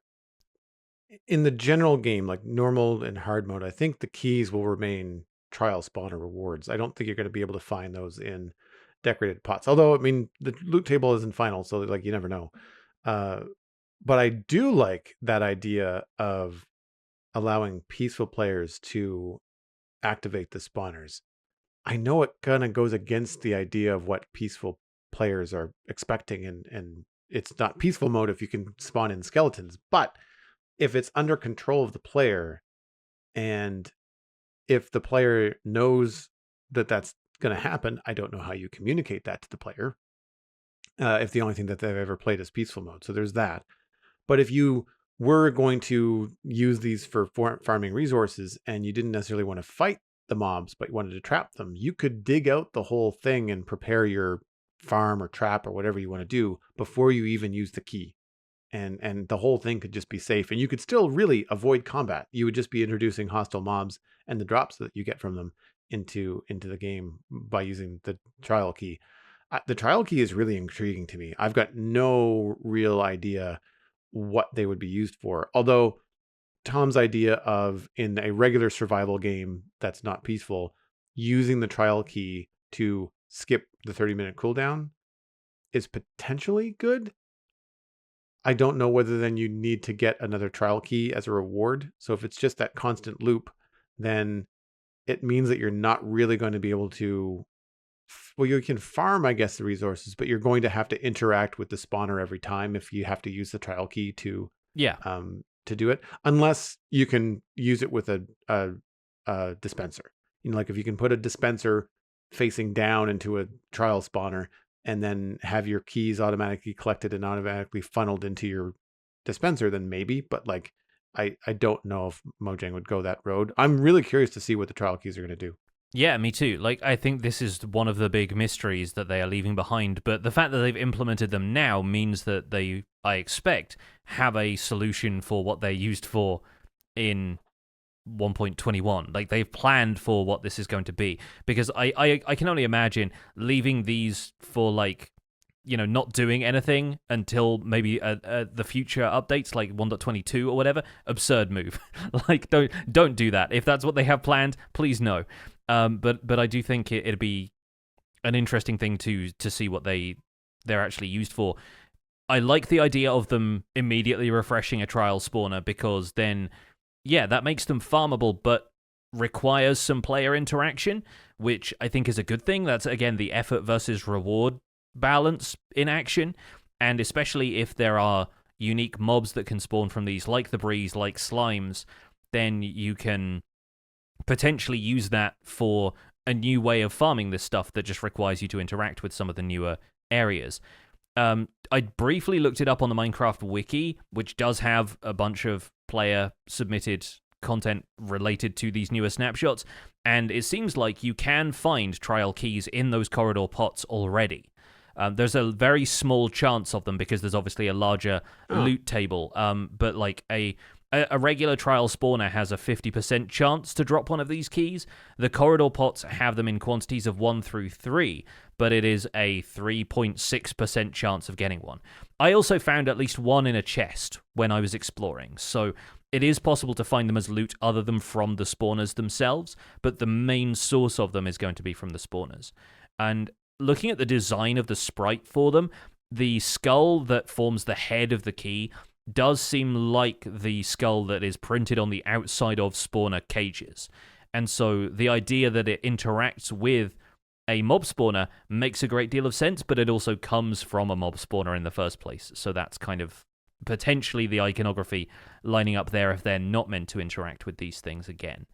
in the general game, like normal and hard mode, I think the keys will remain trial spawner rewards. I don't think you're going to be able to find those in decorated pots. Although, I mean, the loot table isn't final, so like you never know. But I do like that idea of allowing peaceful players to activate the spawners. I know it kind of goes against the idea of what peaceful players are expecting, and it's not peaceful mode if you can spawn in skeletons, but if it's under control of the player, and if the player knows that that's going to happen, I don't know how you communicate that to the player if the only thing that they've ever played is peaceful mode. So there's that. But if you were going to use these for farming resources and you didn't necessarily want to fight the mobs, but you wanted to trap them, you could dig out the whole thing and prepare your farm or trap or whatever you want to do before you even use the key. And the whole thing could just be safe, and you could still really avoid combat. You would just be introducing hostile mobs and the drops that you get from them into the game by using the trial key. The trial key is really intriguing to me. I've got no real idea what they would be used for. Although Tom's idea of, in a regular survival game that's not peaceful, using the trial key to skip the 30-minute cooldown is potentially good. I don't know whether then you need to get another trial key as a reward. So if it's just that constant loop, then it means that you're not really going to be able to, well, you can farm, I guess, the resources, but you're going to have to interact with the spawner every time if you have to use the trial key to do it, unless you can use it with a dispenser. Like if you can put a dispenser facing down into a trial spawner and then have your keys automatically collected and automatically funneled into your dispenser, then maybe. But like, I don't know if Mojang would go that road. I'm really curious to see what the trial keys are going to do. Yeah, me too. Like, I think this is one of the big mysteries that they are leaving behind, but the fact that they've implemented them now means that they, I expect, have a solution for what they're used for in 1.21. Like, they've planned for what this is going to be, because I can only imagine leaving these for, like, not doing anything until maybe the future updates, like 1.22 or whatever. Absurd move. Like, don't do that. If that's what they have planned, please no. But I do think it'd be an interesting thing to see what they're actually used for. I like the idea of them immediately refreshing a trial spawner, because then, yeah, that makes them farmable, but requires some player interaction, which I think is a good thing. That's, again, the effort versus reward balance in action, and especially if there are unique mobs that can spawn from these, like the breeze, like slimes, then you can potentially use that for a new way of farming this stuff that just requires you to interact with some of the newer areas. I briefly looked it up on the Minecraft wiki, which does have a bunch of player-submitted content related to these newer snapshots, and it seems like you can find trial keys in those corridor pots already. There's a very small chance of them because there's obviously a larger loot table, but like a regular trial spawner has a 50% chance to drop one of these keys. The corridor pots have them in quantities of 1 through 3, but it is a 3.6% chance of getting one. I also found at least one in a chest when I was exploring, so it is possible to find them as loot other than from the spawners themselves, but the main source of them is going to be from the spawners. And looking at the design of the sprite for them, the skull that forms the head of the key does seem like the skull that is printed on the outside of spawner cages. And so the idea that it interacts with a mob spawner makes a great deal of sense, but it also comes from a mob spawner in the first place. So that's kind of potentially the iconography lining up there if they're not meant to interact with these things again.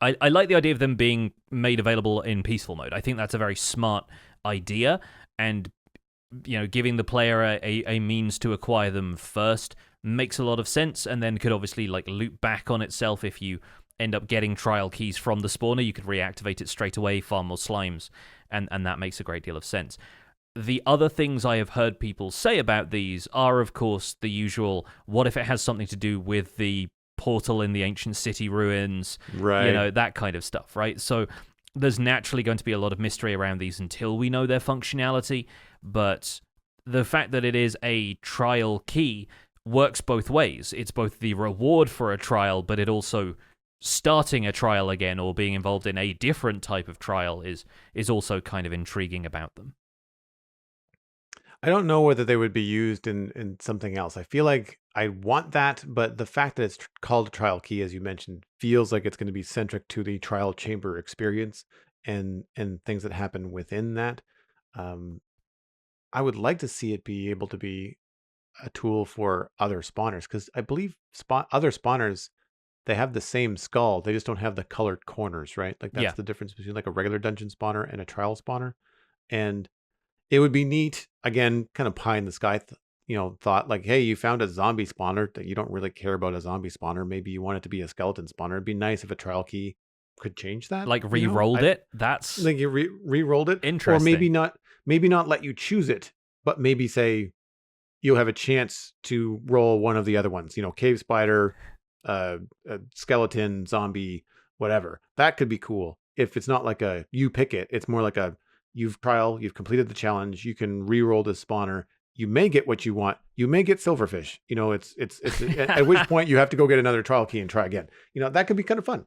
I like the idea of them being made available in peaceful mode. I think that's a very smart idea, and giving the player a means to acquire them first makes a lot of sense, and then could obviously like loop back on itself if you end up getting trial keys from the spawner. You could reactivate it straight away, farm more slimes, and that makes a great deal of sense. The other things I have heard people say about these are, of course, the usual, what if it has something to do with the portal in the ancient city ruins, right? That kind of stuff, right? So there's naturally going to be a lot of mystery around these until we know their functionality, but the fact that it is a trial key works both ways. It's both the reward for a trial, but it also starting a trial again or being involved in a different type of trial is also kind of intriguing about them. I don't know whether they would be used in something else. I feel like I want that, but the fact that it's called a trial key, as you mentioned, feels like it's going to be centric to the trial chamber experience and things that happen within that. I would like to see it be able to be a tool for other spawners, because I believe other spawners, they have the same skull. They just don't have the colored corners, right? Like that's the difference between like a regular dungeon spawner and a trial spawner. And it would be neat, again, kind of pie in the sky thought, like, hey, you found a zombie spawner that you don't really care about a zombie spawner. Maybe you want it to be a skeleton spawner. It'd be nice if a trial key could change that. Like re-rolled it? That's like you re-rolled it. Interesting. Or maybe not let you choose it, but maybe say you'll have a chance to roll one of the other ones. Cave spider, skeleton, zombie, whatever. That could be cool. If it's not like you pick it, it's more like you've completed the challenge. You can re-roll this spawner. You may get what you want. You may get silverfish. It's at which point you have to go get another trial key and try again. That could be kind of fun.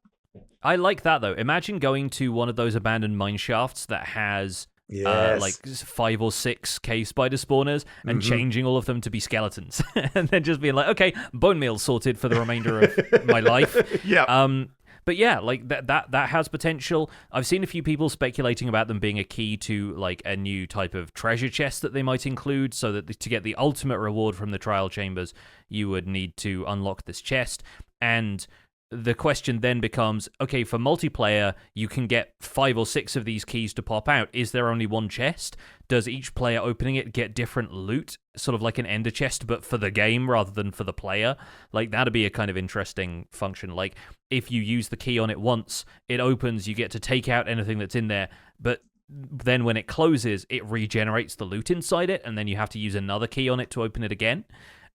I like that though. Imagine going to one of those abandoned mine shafts that has Yes. like 5 or 6 cave spider spawners and changing all of them to be skeletons, and then just being like, okay, bone meal sorted for the remainder of my life. Yeah. But yeah, like that has potential. I've seen a few people speculating about them being a key to like a new type of treasure chest that they might include, so that to get the ultimate reward from the trial chambers, you would need to unlock this chest. And the question then becomes, okay, for multiplayer, you can get 5 or 6 of these keys to pop out. Is there only one chest? Does each player opening it get different loot? Sort of like an ender chest, but for the game rather than for the player? Like, that'd be a kind of interesting function. Like, if you use the key on it once, it opens, you get to take out anything that's in there, but then when it closes, it regenerates the loot inside it, and then you have to use another key on it to open it again.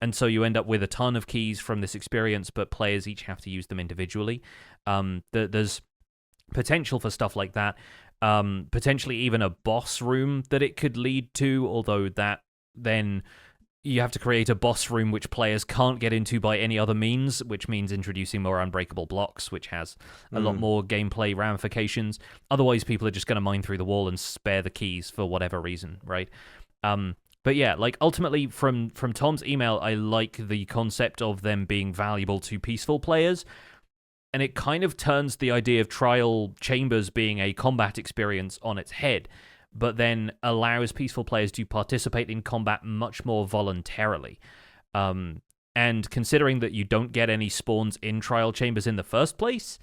And so you end up with a ton of keys from this experience, but players each have to use them individually. There's potential for stuff like that. Potentially even a boss room that it could lead to, although that then you have to create a boss room which players can't get into by any other means, which means introducing more unbreakable blocks, which has a lot more gameplay ramifications. Otherwise, people are just going to mine through the wall and spare the keys for whatever reason, right? But yeah, like ultimately from Tom's email, I like the concept of them being valuable to peaceful players. And it kind of turns the idea of trial chambers being a combat experience on its head, but then allows peaceful players to participate in combat much more voluntarily. And considering that you don't get any spawns in trial chambers in the first place,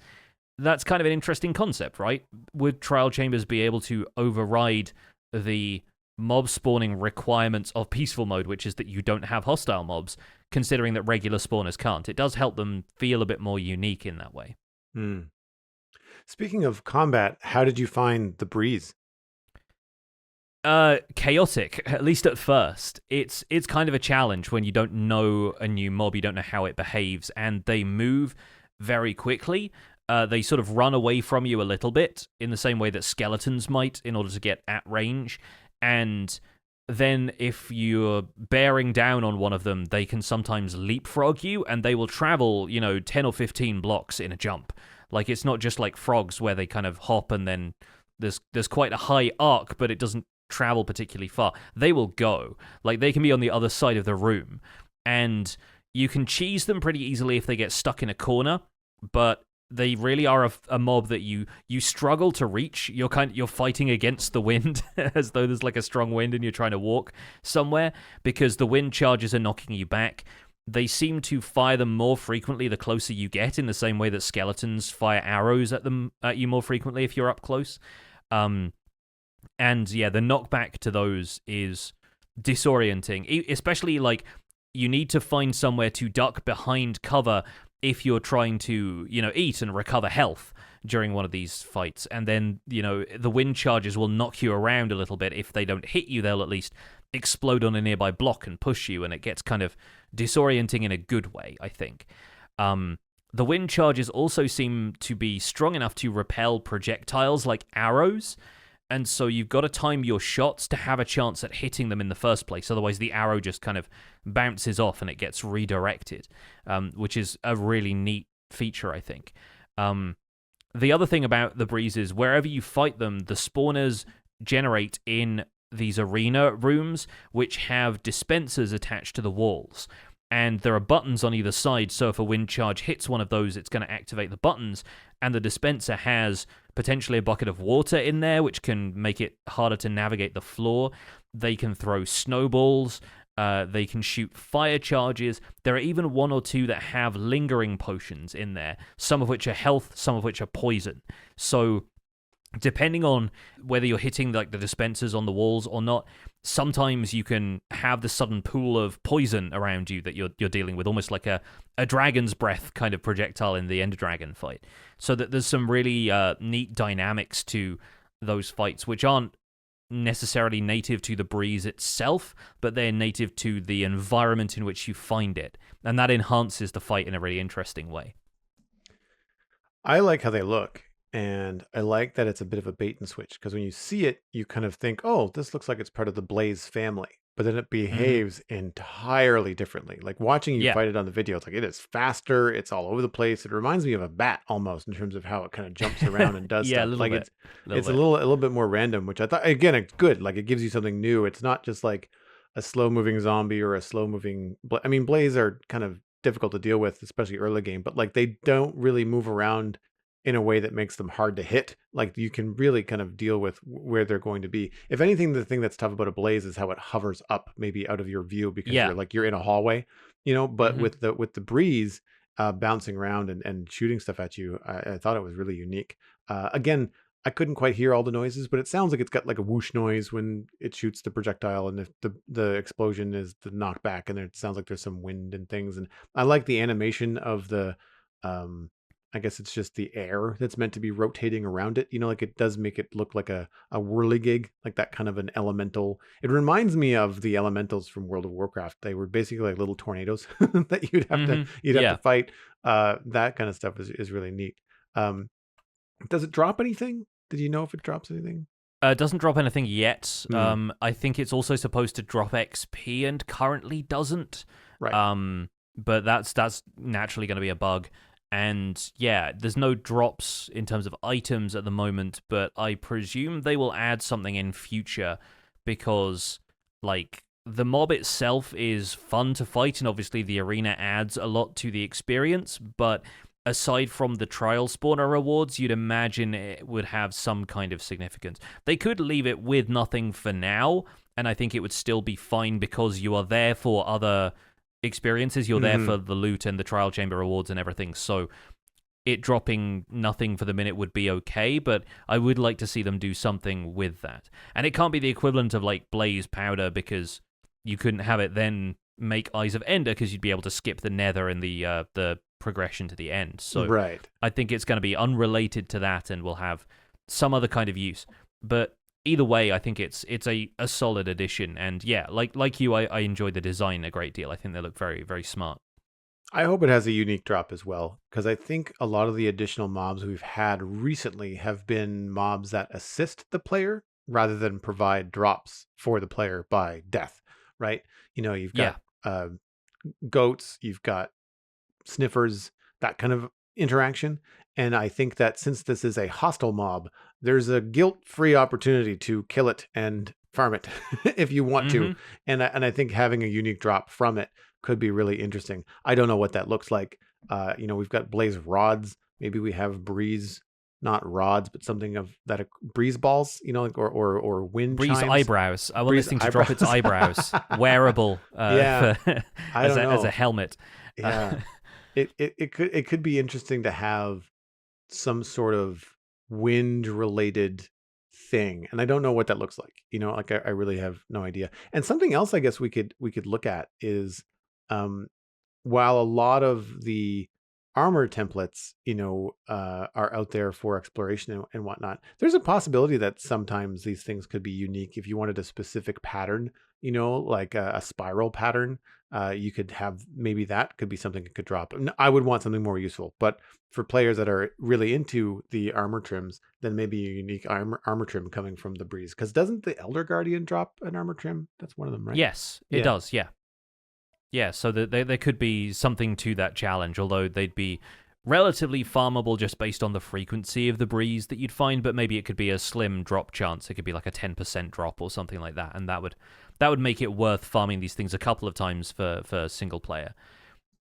that's kind of an interesting concept, right? Would trial chambers be able to override the mob spawning requirements of peaceful mode, which is that you don't have hostile mobs, considering that regular spawners can't? It does help them feel a bit more unique in that way. Speaking of combat, how did you find the breeze? Chaotic, at least at first. It's kind of a challenge when you don't know a new mob, you don't know how it behaves, and they move very quickly. They sort of run away from you a little bit, in the same way that skeletons might, in order to get at range. And then if you're bearing down on one of them, they can sometimes leapfrog you, and they will travel, 10 or 15 blocks in a jump. Like, it's not just like frogs where they kind of hop and then there's quite a high arc, but it doesn't travel particularly far. They will go. Like, they can be on the other side of the room, and you can cheese them pretty easily if they get stuck in a corner, but they really are a mob that you struggle to reach. You're fighting against the wind as though there's like a strong wind and you're trying to walk somewhere, because the wind charges are knocking you back. They seem to fire them more frequently the closer you get, in the same way that skeletons fire arrows at you more frequently if you're up close. And yeah, the knockback to those is disorienting, especially like you need to find somewhere to duck behind cover if you're trying to, eat and recover health during one of these fights. And then, the wind charges will knock you around a little bit. If they don't hit you, they'll at least explode on a nearby block and push you, and it gets kind of disorienting in a good way, I think. The wind charges also seem to be strong enough to repel projectiles like arrows, and so you've got to time your shots to have a chance at hitting them in the first place. Otherwise, the arrow just kind of bounces off and it gets redirected, which is a really neat feature, I think. The other thing about the breeze is wherever you fight them, the spawners generate in these arena rooms, which have dispensers attached to the walls. And there are buttons on either side, so if a wind charge hits one of those, it's going to activate the buttons, and the dispenser has potentially a bucket of water in there, which can make it harder to navigate the floor. They can throw snowballs, they can shoot fire charges. There are even 1 or 2 that have lingering potions in there, some of which are health, some of which are poison. So depending on whether you're hitting like the dispensers on the walls or not, sometimes you can have the sudden pool of poison around you that you're dealing with, almost like a dragon's breath kind of projectile in the Ender Dragon fight. So that there's some really neat dynamics to those fights, which aren't necessarily native to the breeze itself, but they're native to the environment in which you find it. And that enhances the fight in a really interesting way. I like how they look. And I like that it's a bit of a bait and switch, because when you see it, you kind of think, oh, this looks like it's part of the Blaze family. but then it behaves entirely differently. Like watching you fight it on the video, it's like it is faster. It's all over the place. It reminds me of a bat almost in terms of how it kind of jumps around and does stuff. A little like bit. It's a little bit more random, which I thought, again, it's good. Like it gives you something new. It's not just like a slow moving zombie or a slow moving. I mean, Blaze are kind of difficult to deal with, especially early game, but like they don't really move around in a way that makes them hard to hit. Like you can really kind of deal with where they're going to be. If anything, the thing that's tough about a Blaze is how it hovers up maybe out of your view because you're in a hallway, but with the Breeze bouncing around and shooting stuff at you, I thought it was really unique. Again, I couldn't quite hear all the noises, but it sounds like it's got like a whoosh noise when it shoots the projectile, and if the explosion is the knockback, and it sounds like there's some wind and things. And I like the animation of the I guess it's just the air that's meant to be rotating around it. Like it does make it look like a whirligig, like that kind of an elemental. It reminds me of the elementals from World of Warcraft. They were basically like little tornadoes that you'd have to fight. That kind of stuff is really neat. Does it drop anything? Did you know if it drops anything? It doesn't drop anything yet. I think it's also supposed to drop XP and currently doesn't. Right. But that's naturally going to be a bug. And yeah, there's no drops in terms of items at the moment, but I presume they will add something in future because, like, the mob itself is fun to fight, and obviously the arena adds a lot to the experience, but aside from the trial spawner rewards, you'd imagine it would have some kind of significance. They could leave it with nothing for now, and I think it would still be fine because you are there for other experiences. You're there for the loot and the trial chamber rewards and everything, so it dropping nothing for the minute would be okay, but I would like to see them do something with that. And it can't be the equivalent of like Blaze Powder, because you couldn't have it then make Eyes of Ender, because you'd be able to skip the Nether and the progression to the end. So right. I think it's going to be unrelated to that and will have some other kind of use. But either way, I think it's a solid addition, and yeah, like you, I enjoyed the design a great deal. I think they look very, very smart. I hope it has a unique drop as well, because I think a lot of the additional mobs we've had recently have been mobs that assist the player rather than provide drops for the player by death, right? You've got goats, you've got sniffers, that kind of interaction. And I think that since this is a hostile mob, there's a guilt-free opportunity to kill it and farm it if you want to. And I think having a unique drop from it could be really interesting. I don't know what that looks like. We've got Blaze rods. Maybe we have Breeze, not rods, but something of that, Breeze balls, or wind Breeze chimes. Eyebrows. I want this thing to drop its eyebrows. Wearable as a helmet. Yeah. It could be interesting to have some sort of wind related thing, and I don't know what that looks like. I really have no idea. And something else I guess we could look at is while a lot of the armor templates are out there for exploration and whatnot, there's a possibility that sometimes these things could be unique. If you wanted a specific pattern, like a spiral pattern, you could have, maybe that could be something that could drop. I would want something more useful, but for players that are really into the armor trims, then maybe a unique armor trim coming from the Breeze. Because doesn't the Elder Guardian drop an armor trim? That's one of them, right? Yes, it does, yeah. Yeah, so there could be something to that challenge, although they'd be relatively farmable just based on the frequency of the Breeze that you'd find, but maybe it could be a slim drop chance. It could be like a 10% drop or something like that, and that would make it worth farming these things a couple of times for single player.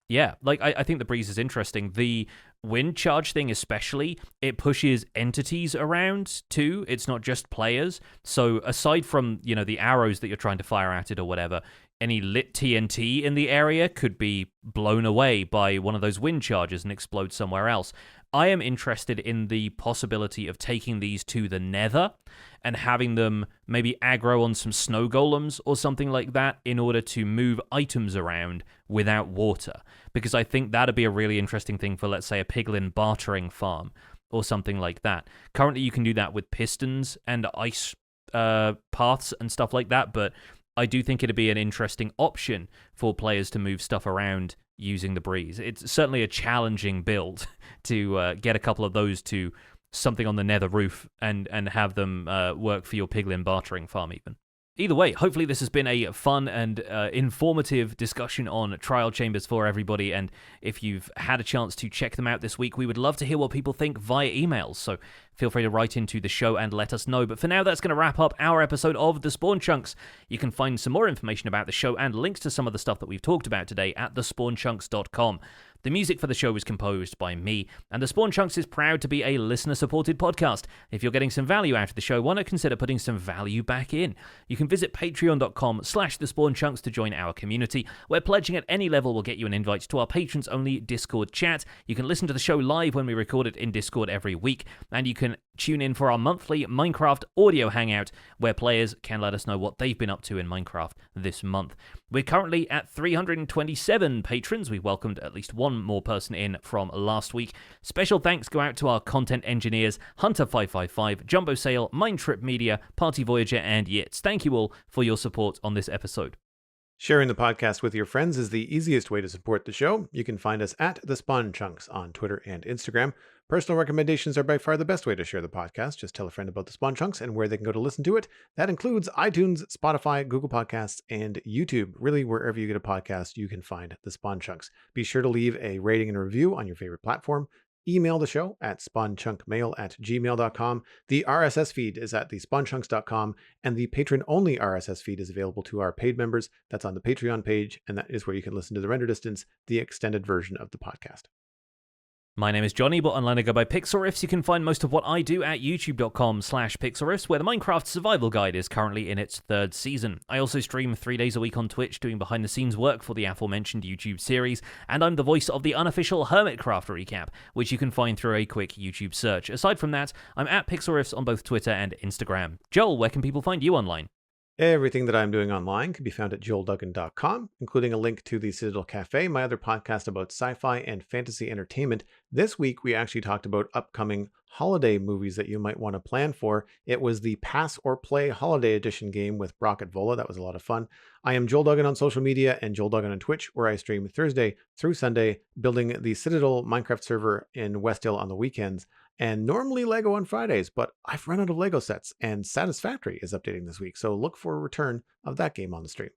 Yeah, like I think the Breeze is interesting. The wind charge thing especially, it pushes entities around too. It's not just players. So aside from, the arrows that you're trying to fire at it or whatever, any lit TNT in the area could be blown away by one of those wind charges and explode somewhere else. I am interested in the possibility of taking these to the Nether and having them maybe aggro on some snow golems or something like that in order to move items around without water. Because I think that'd be a really interesting thing for, let's say, a piglin bartering farm or something like that. Currently, you can do that with pistons and ice paths and stuff like that, but I do think it'd be an interesting option for players to move stuff around using the Breeze. It's certainly a challenging build to get a couple of those to something on the Nether roof and have them work for your piglin bartering farm even. Either way, hopefully this has been a fun and informative discussion on Trial Chambers for everybody, and if you've had a chance to check them out this week, we would love to hear what people think via emails, so feel free to write into the show and let us know. But for now, that's going to wrap up our episode of The Spawn Chunks. You can find some more information about the show and links to some of the stuff that we've talked about today at thespawnchunks.com. The music for the show is composed by me, and The Spawn Chunks is proud to be a listener-supported podcast. If you're getting some value out of the show, why not consider putting some value back in? You can visit patreon.com/thespawnchunks to join our community, where pledging at any level will get you an invite to our patrons-only Discord chat. You can listen to the show live when we record it in Discord every week, and you can tune in for our monthly Minecraft audio hangout, where players can let us know what they've been up to in Minecraft this month. We're currently at 327 patrons. We welcomed at least one more person in from last week. Special thanks go out to our content engineers, Hunter555, Jumbo Sale, Mindtrip Media, Party Voyager, and Yitz. Thank you all for your support on this episode. Sharing the podcast with your friends is the easiest way to support the show. You can find us at The Spawn Chunks on Twitter and Instagram. Personal recommendations are by far the best way to share the podcast. Just tell a friend about The Spawn Chunks and where they can go to listen to it. That includes iTunes, Spotify, Google Podcasts, and YouTube. Really, wherever you get a podcast, you can find The Spawn Chunks. Be sure to leave a rating and a review on your favorite platform. Email the show at spawnchunkmail@gmail.com. The RSS feed is at thespawnchunks.com, and the patron-only RSS feed is available to our paid members. That's on the Patreon page, and that is where you can listen to the render distance, the extended version of the podcast. My name is Johnny, but online I go by Pixelriffs. You can find most of what I do at youtube.com/Pixelriffs, where the Minecraft Survival Guide is currently in its 3rd season. I also stream 3 days a week on Twitch doing behind-the-scenes work for the aforementioned YouTube series, and I'm the voice of the unofficial Hermitcraft recap, which you can find through a quick YouTube search. Aside from that, I'm at Pixelriffs on both Twitter and Instagram. Joel, where can people find you online? Everything that I'm doing online can be found at joelduggan.com, including a link to the Citadel Cafe, my other podcast about sci-fi and fantasy entertainment. This week, we actually talked about upcoming holiday movies that you might want to plan for. It was the Pass or Play Holiday Edition game with Brock at Vola. That was a lot of fun. I am Joel Duggan on social media and Joel Duggan on Twitch, where I stream Thursday through Sunday, building the Citadel Minecraft server in West Hill on the weekends, and normally Lego on Fridays, but I've run out of Lego sets, and Satisfactory is updating this week, so look for a return of that game on the stream.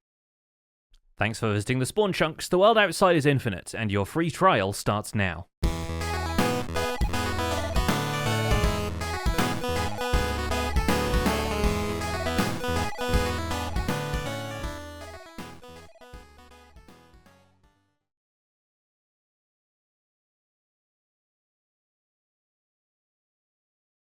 Thanks for visiting The Spawn Chunks. The world outside is infinite, and your free trial starts now.